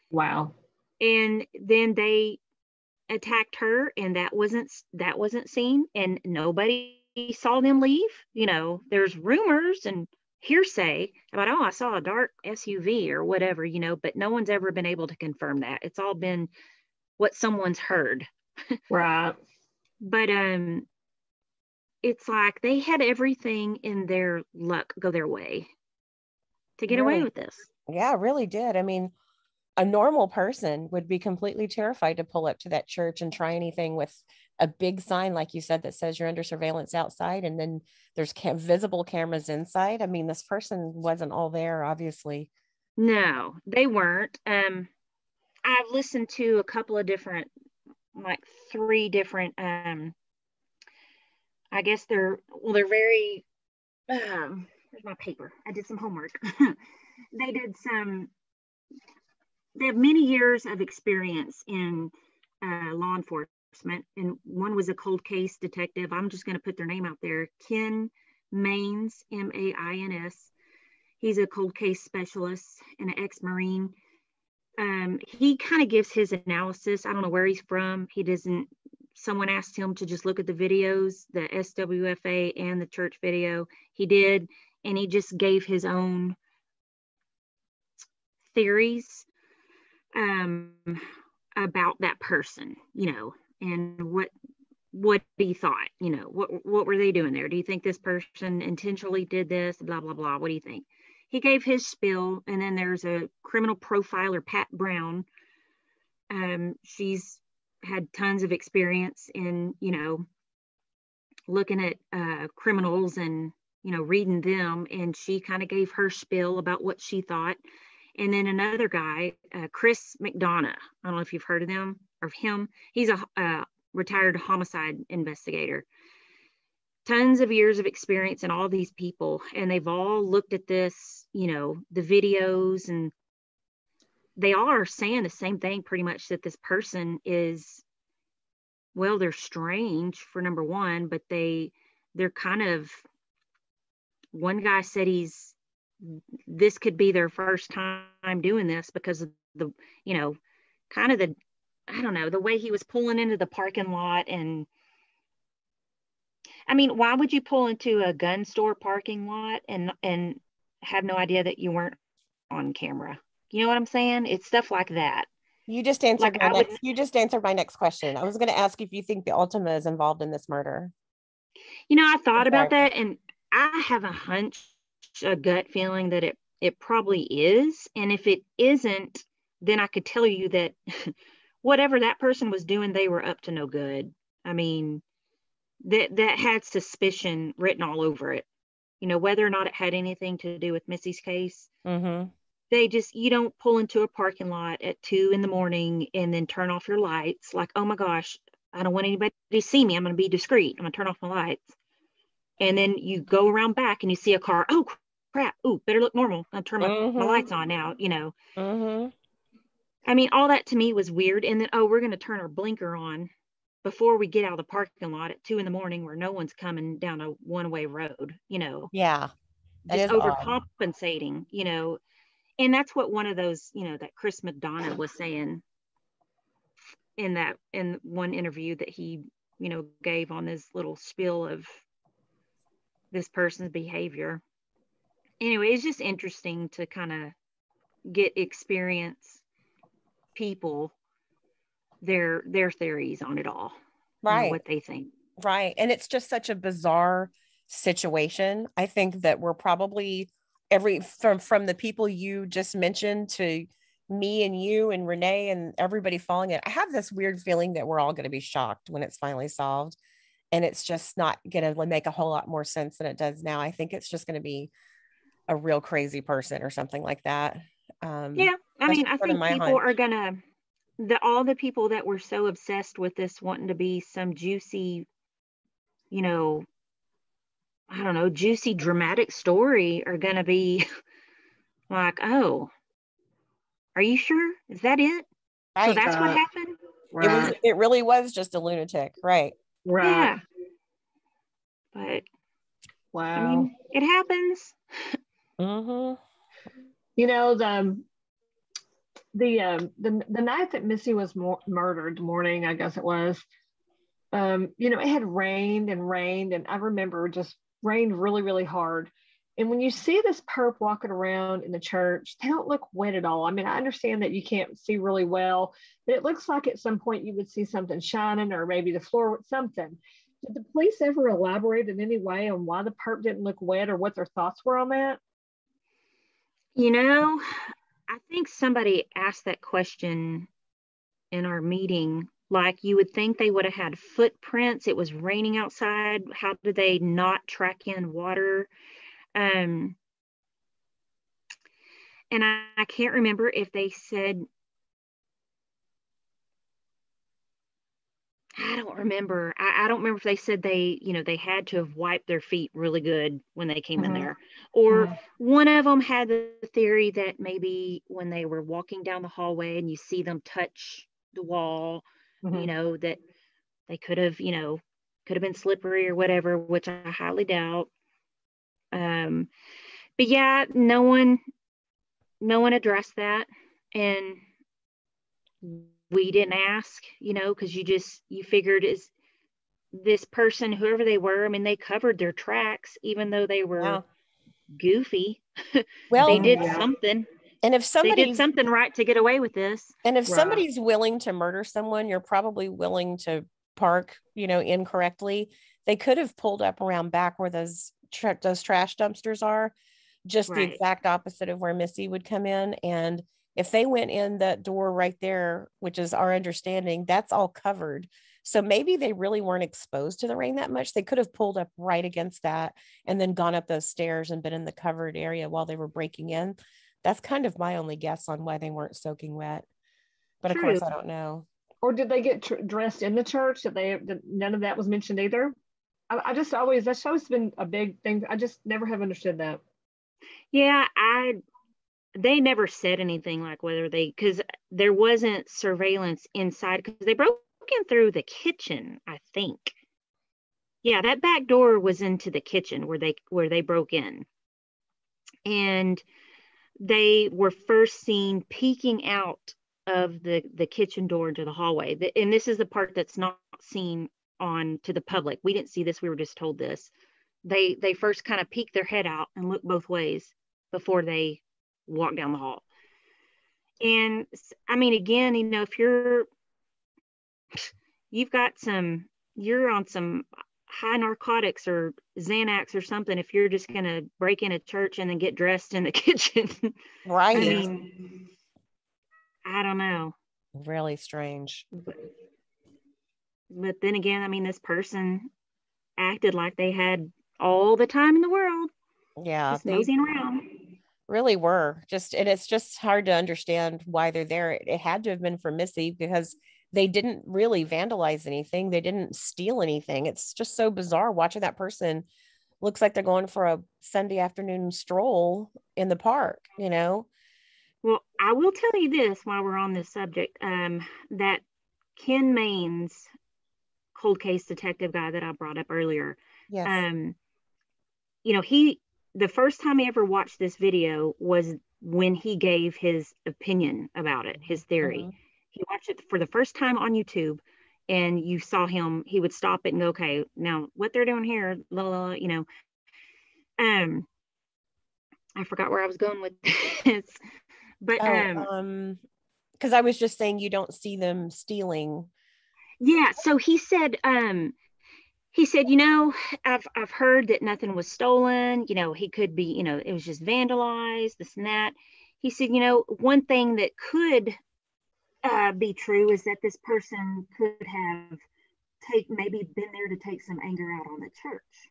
Wow. And then they attacked her, and that wasn't seen, and nobody saw them leave. There's rumors and hearsay about, I saw a dark SUV or whatever, but no one's ever been able to confirm that. It's all been what someone's heard. Right. But it's like they had everything in their luck go their way to get away with this. Yeah, it really did. I mean, a normal person would be completely terrified to pull up to that church and try anything with a big sign, like you said, that says you're under surveillance outside, and then there's visible cameras inside. I mean, this person wasn't all there, obviously. No, they weren't. I've listened to a couple of different, like 3 different, I guess they're very, here's my paper. I did some homework. They have many years of experience in law enforcement, and one was a cold case detective. I'm just going to put their name out there. Ken Mains, Mains. He's a cold case specialist and an ex-Marine. He kind of gives his analysis. I don't know where he's from. Someone asked him to just look at the videos, the SWFA and the church video. He did, and he just gave his own theories about that person, and what he thought, what were they doing there? Do you think this person intentionally did this? Blah, blah, blah. What do you think? He gave his spiel, and then there's a criminal profiler, Pat Brown. She's had tons of experience in, looking at criminals and, reading them. And she kind of gave her spiel about what she thought. And then another guy, Chris McDonough. I don't know if you've heard of him. He's a retired homicide investigator. Tons of years of experience in all these people. And they've all looked at this, the videos, and they all are saying the same thing pretty much, that this person is, well, they're strange for number one, but they're kind of, one guy said this could be their first time doing this because of the, kind of the, I don't know, the way he was pulling into the parking lot. And I mean, why would you pull into a gun store parking lot and have no idea that you weren't on camera? You know what I'm saying? It's stuff like that. You just answered my next question. I was going to ask if you think the Ultima is involved in this murder. I thought about that, and I have a gut feeling that it probably is. And if it isn't, then I could tell you that whatever that person was doing, they were up to no good. I mean, that had suspicion written all over it, whether or not it had anything to do with Missy's case. Mm-hmm. you don't pull into a parking lot at 2 a.m. and then turn off your lights. Like, oh my gosh, I don't want anybody to see me. I'm going to be discreet. I'm going to turn off my lights. And then you go around back and you see a car. Oh crap. Oh, better look normal. I'll turn my lights on now, I mean, all that to me was weird. And then, we're going to turn our blinker on before we get out of the parking lot at 2 a.m. where no one's coming down a one-way road, Yeah. That just is odd. overcompensating, and that's what one of those, that Chris McDonough was saying in one interview that he, gave on this little spiel of this person's behavior. Anyway, it's just interesting to kind of experience people, their theories on it all, Right. What they think. Right. And it's just such a bizarre situation. I think that we're probably from the people you just mentioned to me and you and Renee and everybody following it. I have this weird feeling that we're all going to be shocked when it's finally solved. And it's just not going to make a whole lot more sense than it does now. I think it's just going to be a real crazy person or something like that. Yeah. I mean, I think people are going to, all the people that were so obsessed with this wanting to be some juicy, I don't know, juicy, dramatic story are going to be like, oh, are you sure? Is that it? Right. So that's what happened? Right. It really was just a lunatic. Right. Right. Yeah. But, Wow. I mean, it happens. The night that Missy was murdered, morning, I guess it was, it had rained, and I remember just rained really, really hard. And when you see this perp walking around in the church, they don't look wet at all. I mean, I understand that you can't see really well, but it looks like at some point you would see something shining, or maybe the floor with something. Did the police ever elaborate in any way on why the perp didn't look wet, or what their thoughts were on that? I think somebody asked that question in our meeting. Like, you would think they would have had footprints. It was raining outside. How did they not track in water? And I can't remember if they said, I don't remember. I don't remember if they said they had to have wiped their feet really good when they came in there. Or one of them had the theory that maybe when they were walking down the hallway and you see them touch the wall, that they could have been slippery or whatever, which I highly doubt. But yeah, no one addressed that. And we didn't ask, because you figured, is this person, whoever they were, I mean, they covered their tracks, even though they were goofy. Well, they did something. And if somebody did something right to get away with this. And if somebody's willing to murder someone, you're probably willing to park, incorrectly. They could have pulled up around back where those trash dumpsters are, just the exact opposite of where Missy would come in. And if they went in that door right there, which is our understanding, that's all covered. So maybe they really weren't exposed to the rain that much. They could have pulled up right against that and then gone up those stairs and been in the covered area while they were breaking in. That's kind of my only guess on why they weren't soaking wet. But of course, I don't know. Or did they get dressed in the church? None of that was mentioned either? That's always been a big thing. I just never have understood that. Yeah, they never said anything like because there wasn't surveillance inside, because they broke in through the kitchen, I think. Yeah, that back door was into the kitchen where they broke in. And they were first seen peeking out of the kitchen door into the hallway. And this is the part that's not seen on to the public. We didn't see this. We were just told this. They first kind of peeked their head out and looked both ways before they walked down the hall. And I mean, again, if you're on some high narcotics or Xanax or something, if you're just going to break in a church and then get dressed in the kitchen. Right. I mean, I don't know. Really strange. But then again, I mean, this person acted like they had all the time in the world. Yeah. Just nosing around. really were and it's just hard to understand why they're there. It had to have been for Missy because they didn't really vandalize anything. They didn't steal anything. It's just so bizarre watching that person. Looks like they're going for a Sunday afternoon stroll in the park, Well, I will tell you this while we're on this subject, that Ken Main's cold case detective guy that I brought up earlier, Yes. The first time he ever watched this video was when he gave his opinion about it, his theory. Mm-hmm. He watched it for the first time on YouTube, and you saw him, he would stop it and go, okay, now what they're doing here, blah, blah, blah, I forgot where I was going with this, but because I was just saying you don't see them stealing. Yeah, so he said, I've heard that nothing was stolen. He could be, it was just vandalized, this and that. He said, one thing that could be true is that this person could have maybe been there to take some anger out on the church,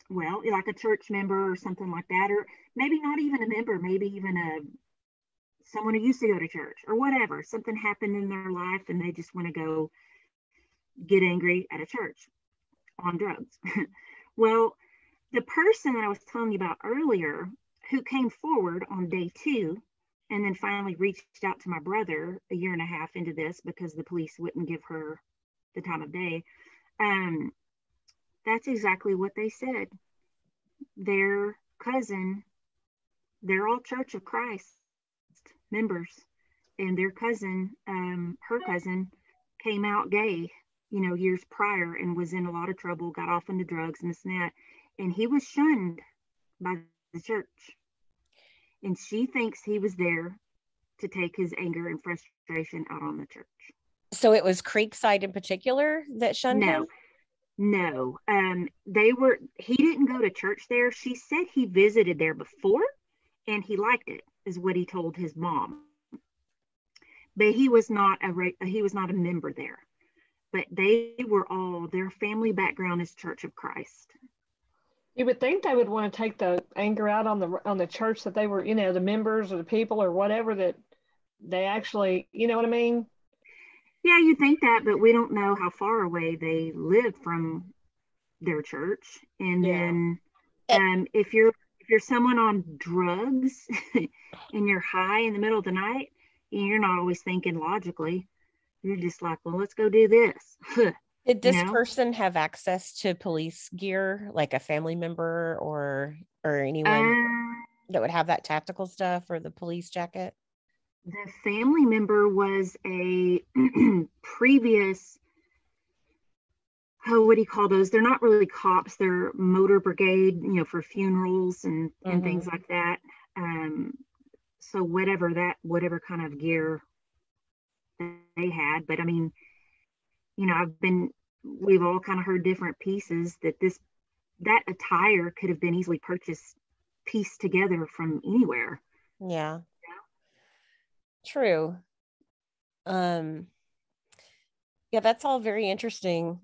well, like a church member or something like that, or maybe not even a member, maybe even someone who used to go to church or whatever. Something happened in their life and they just want to go get angry at a church on drugs. Well, the person that I was telling you about earlier, who came forward on day 2 and then finally reached out to my brother a year and a half into this because the police wouldn't give her the time of day, that's exactly what they said. Their cousin, they're all Church of Christ members, and their cousin, her cousin, came out gay, years prior and was in a lot of trouble, got off into drugs and this and that, and he was shunned by the church. And she thinks he was there to take his anger and frustration out on the church. So it was Creekside in particular that shunned him? No. He didn't go to church there. She said he visited there before and he liked it, is what he told his mom. But he was not a member there. But their family background is Church of Christ. You would think they would want to take the anger out on the church that they were, the members or the people or whatever that they actually, you know what I mean? Yeah, you think that, but we don't know how far away they live from their church. And then if you're someone on drugs and you're high in the middle of the night, you're not always thinking logically. You're just like, well, let's go do this. Did this person have access to police gear, like a family member or anyone that would have that tactical stuff or the police jacket? The family member was a previous, what do you call those? They're not really cops. They're motor brigade, for funerals and things like that. So whatever kind of gear they had. But I mean, we've all kind of heard different pieces that attire could have been easily pieced together from anywhere. Yeah. True. Yeah, that's all very interesting.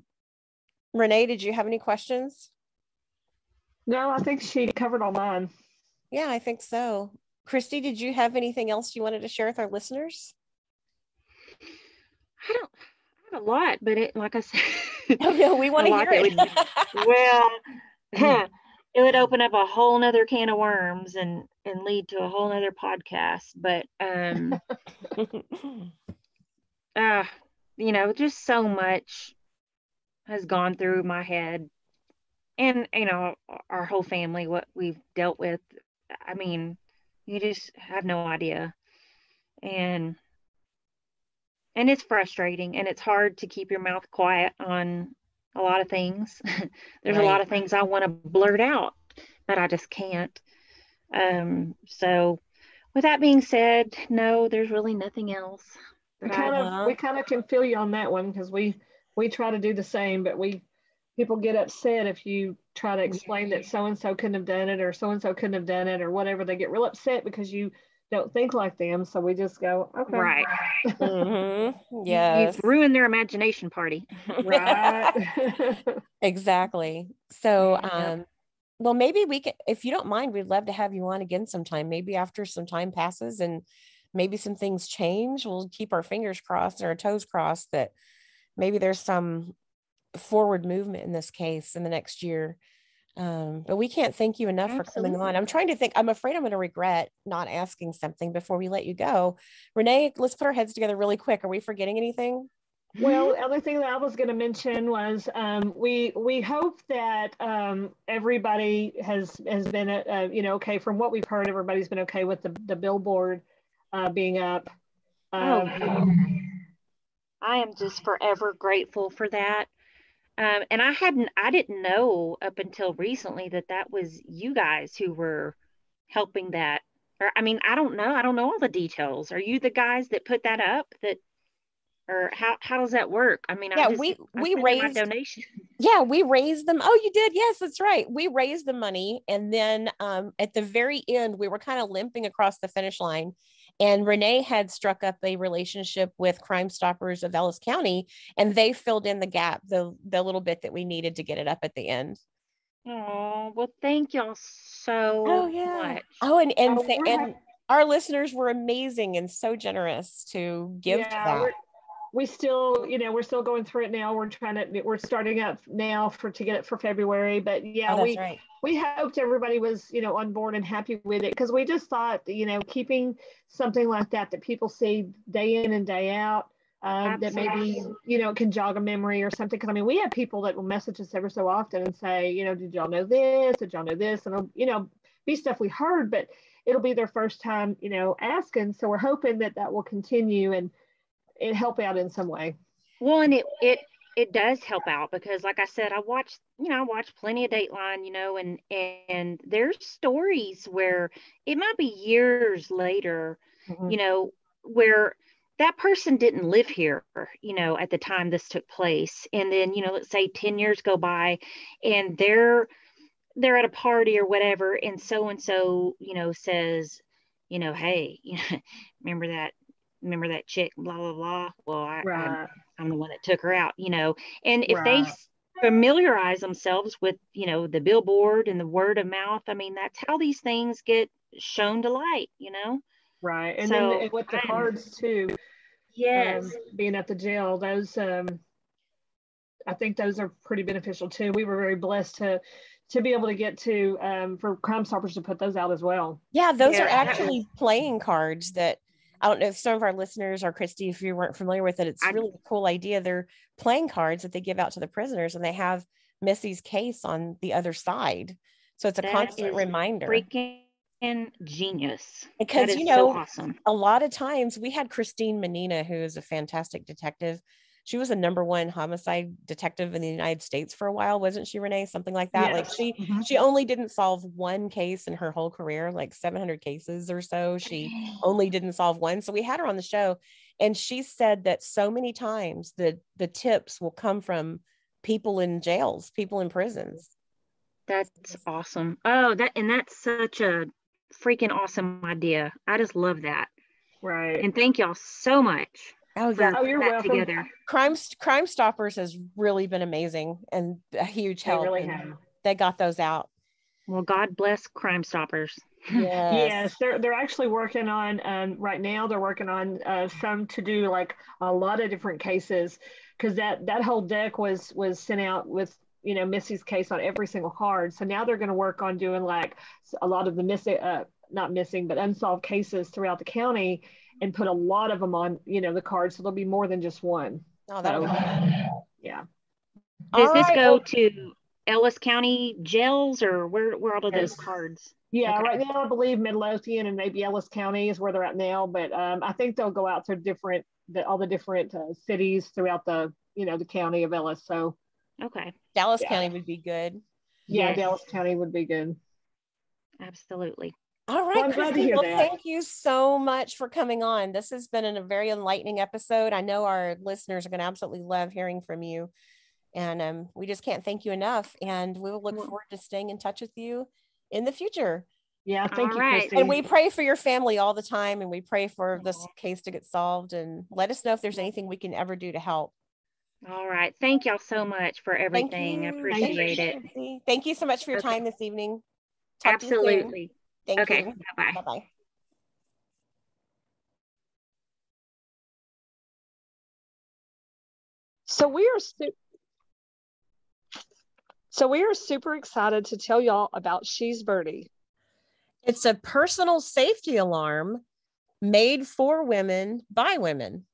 Renee, did you have any questions? No, I think she covered all mine. Yeah, I think so. Kristi, did you have anything else you wanted to share with our listeners? I have a lot, but like I said, oh, no, we want to hear it. It would open up a whole nother can of worms and lead to a whole nother podcast. But, just so much has gone through my head and, our whole family, what we've dealt with. I mean, you just have no idea. And it's frustrating and it's hard to keep your mouth quiet on a lot of things. There's a lot of things I want to blurt out, but I just can't. So with that being said, no, there's really nothing else. We kind of can feel you on that one because we try to do the same, but people get upset if you try to explain that so-and-so couldn't have done it or so-and-so couldn't have done it or whatever. They get real upset because you don't think like them. So we just go, okay. Right. Yes. You've ruined their imagination party. Right. Exactly. So, Well, maybe we can, if you don't mind, we'd love to have you on again sometime. Maybe after some time passes and maybe some things change. We'll keep our fingers crossed and our toes crossed that maybe there's some forward movement in this case in the next year. But we can't thank you enough for coming on. I'm trying to think. I'm afraid I'm going to regret not asking something before we let you go. Renee, let's put our heads together really quick. Are we forgetting anything? Well, the other thing that I was going to mention was we hope that everybody has been okay. From what we've heard, everybody's been okay with the billboard being up. I am just forever grateful for that. And I didn't know up until recently that was you guys who were helping that. Or I mean, I don't know all the details. Are you the guys that put that up? Or how does that work? I mean, yeah, I we raised raised my donation. Yeah, we raised them. Oh, you did? Yes, that's right. We raised the money, and then at the very end, we were kind of limping across the finish line. And Renee had struck up a relationship with Crime Stoppers of Ellis County, and they filled in the gap, the little bit that we needed to get it up at the end. Oh, well, thank y'all so much. Oh, and our listeners were amazing and so generous to give to that. We're still going through it now. We're starting up now to get it for February. But yeah, we hoped everybody was, on board and happy with it, because we just thought, keeping something like that people see day in and day out, that maybe, can jog a memory or something. Because I mean, we have people that will message us every so often and say, did y'all know this? Did y'all know this? And it'll, be stuff we heard, but it'll be their first time, asking. So we're hoping that will continue and help out in some way. Well, and it does help out, because like I said, I watched plenty of Dateline, and there's stories where it might be years later, where that person didn't live here, at the time this took place. And then, let's say 10 years go by and they're at a party or whatever, and so, says, hey, remember that chick, blah, blah, blah. Well, I'm the one that took her out, and if they familiarize themselves with, the billboard and the word of mouth, I mean, that's how these things get shown to light, Right. And so, then with the cards too, yes, being at the jail, those, I think those are pretty beneficial too. We were very blessed to be able to get to, for Crime Stoppers to put those out as well. Yeah, those are actually playing cards that, I don't know if some of our listeners or Kristi, if you weren't familiar with it, it's really a cool idea. They're playing cards that they give out to the prisoners, and they have Missy's case on the other side. So it's a constant reminder. Freaking genius. Because, that is so awesome. A lot of times we had Menina, who is a fantastic detective. She was a #1 homicide detective in the United States for a while, wasn't she, Renee? Something like that. Yes. Like she only didn't solve one case in her whole career, like 700 cases or so. She only didn't solve one. So we had her on the show, and she said that so many times the tips will come from people in jails, people in prisons. That's awesome. Oh, that's such a freaking awesome idea. I just love that. Right. And thank y'all so much. Oh, yeah. Oh, you're welcome. Together. Crime Stoppers has really been amazing and a huge help. They really have. They got those out. Well, God bless Crime Stoppers. Yes, they're actually working on right now. They're working on some to do like a lot of different cases, because that whole deck was sent out with Missy's case on every single card. So now they're going to work on doing like a lot of the not missing but unsolved cases throughout the county, and put a lot of them on the cards, so there'll be more than just one. Oh, that'll be good. Yeah. Does this go to Ellis County jails, or where all of those cards? Yeah, okay. Right now I believe Midlothian and maybe Ellis County is where they're at now, but I think they'll go out to all the different cities throughout the the county of Ellis. So okay, Dallas County would be good. Yeah, yes. Dallas County would be good. Absolutely. All right, well, Kristi, thank you so much for coming on. This has been a very enlightening episode. I know our listeners are going to absolutely love hearing from you, and we just can't thank you enough. And we will look forward to staying in touch with you in the future. Yeah, thank you, Kristi. And we pray for your family all the time, and we pray for this case to get solved. And let us know if there's anything we can ever do to help. All right. Thank y'all so much for everything. I Thank you. appreciate it. Kristi. Thank you so much for your time this evening. Talk to you soon. Absolutely. Thank Okay. you. Bye-bye. Bye-bye. So we are super excited to tell y'all about She's Birdie. It's a personal safety alarm made for women by women.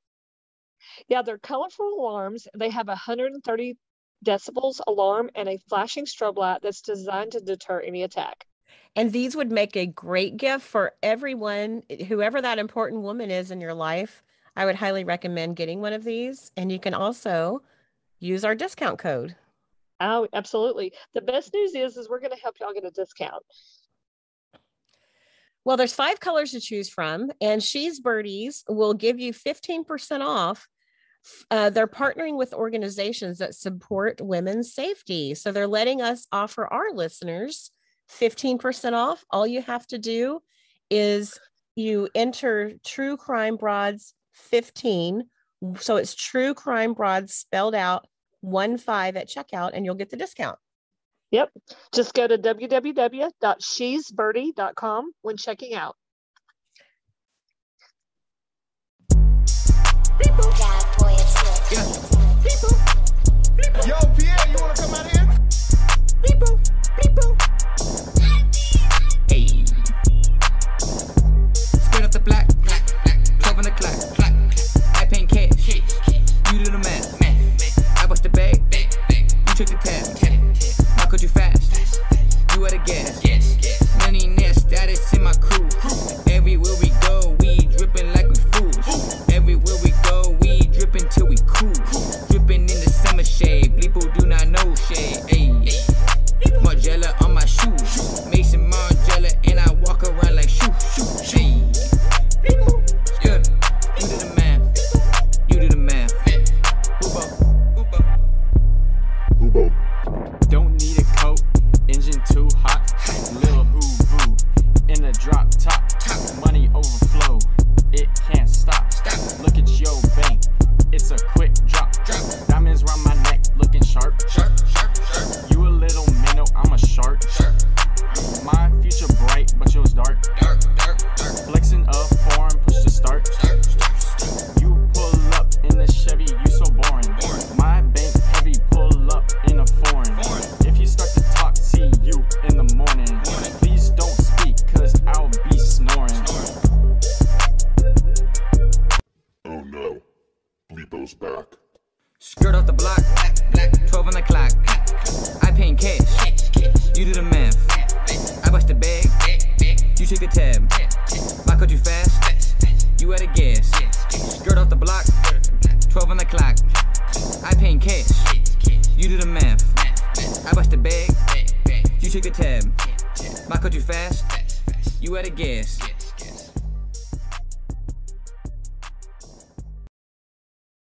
Yeah, they're colorful alarms. They have 130 decibels alarm and a flashing strobe light that's designed to deter any attack. And these would make a great gift for everyone, whoever that important woman is in your life. I would highly recommend getting one of these. And you can also use our discount code. Oh, absolutely. The best news is we're going to help y'all get a discount. Well, there's 5 colors to choose from, and She's Birdies will give you 15% off. They're partnering with organizations that support women's safety. So they're letting us offer our listeners 15% off. All you have to do is you enter True Crime Broads 15. So it's True Crime Broads spelled out 15 at checkout, and you'll get the discount. Yep. Just go to www.shesbirdie.com when checking out. Yo, Pierre, you wanna come out here? Hey. Straight up the black, 12 on the clock. I paint cash, you do the math. I bust the bag, you took the tab. How could you fast? You at a gas. Millionaire status in my crew. Everywhere we go, we dripping like we fools. Everywhere we go, we dripping till we cool. Dripping in the summer shade. People do not know shade. Ayy. Margiela on my shoes. Mason Margiela, and I walk around like shoo. Ayy. Yeah. You do the math. You do the math. Hubo. Don't need a coat, engine too hot. Lil hoo-boo in a drop top. Money overflow, it can't stop. Look at your bank, it's a quick drop. Diamonds round my neck, looking sharp. You a little minnow, I'm a shark. My future bright, but yours dark. Flexing up foreign, push to start. You pull up in a Chevy, you so boring. My bank heavy, pull up in a foreign. If you start to talk, see you in the morning. Please don't speak, cause I'll be snoring. Oh no, Bleepo's back. Skirt off the block, 12 on the clock. I paint cash, you do the math. I bust the bag, you take the tab. Why could you fast? You at a gas. Skirt off the block, 12 on the clock. I paint cash, you do the math. I bust the bag, you take the tab. Why could you fast? You at a gas.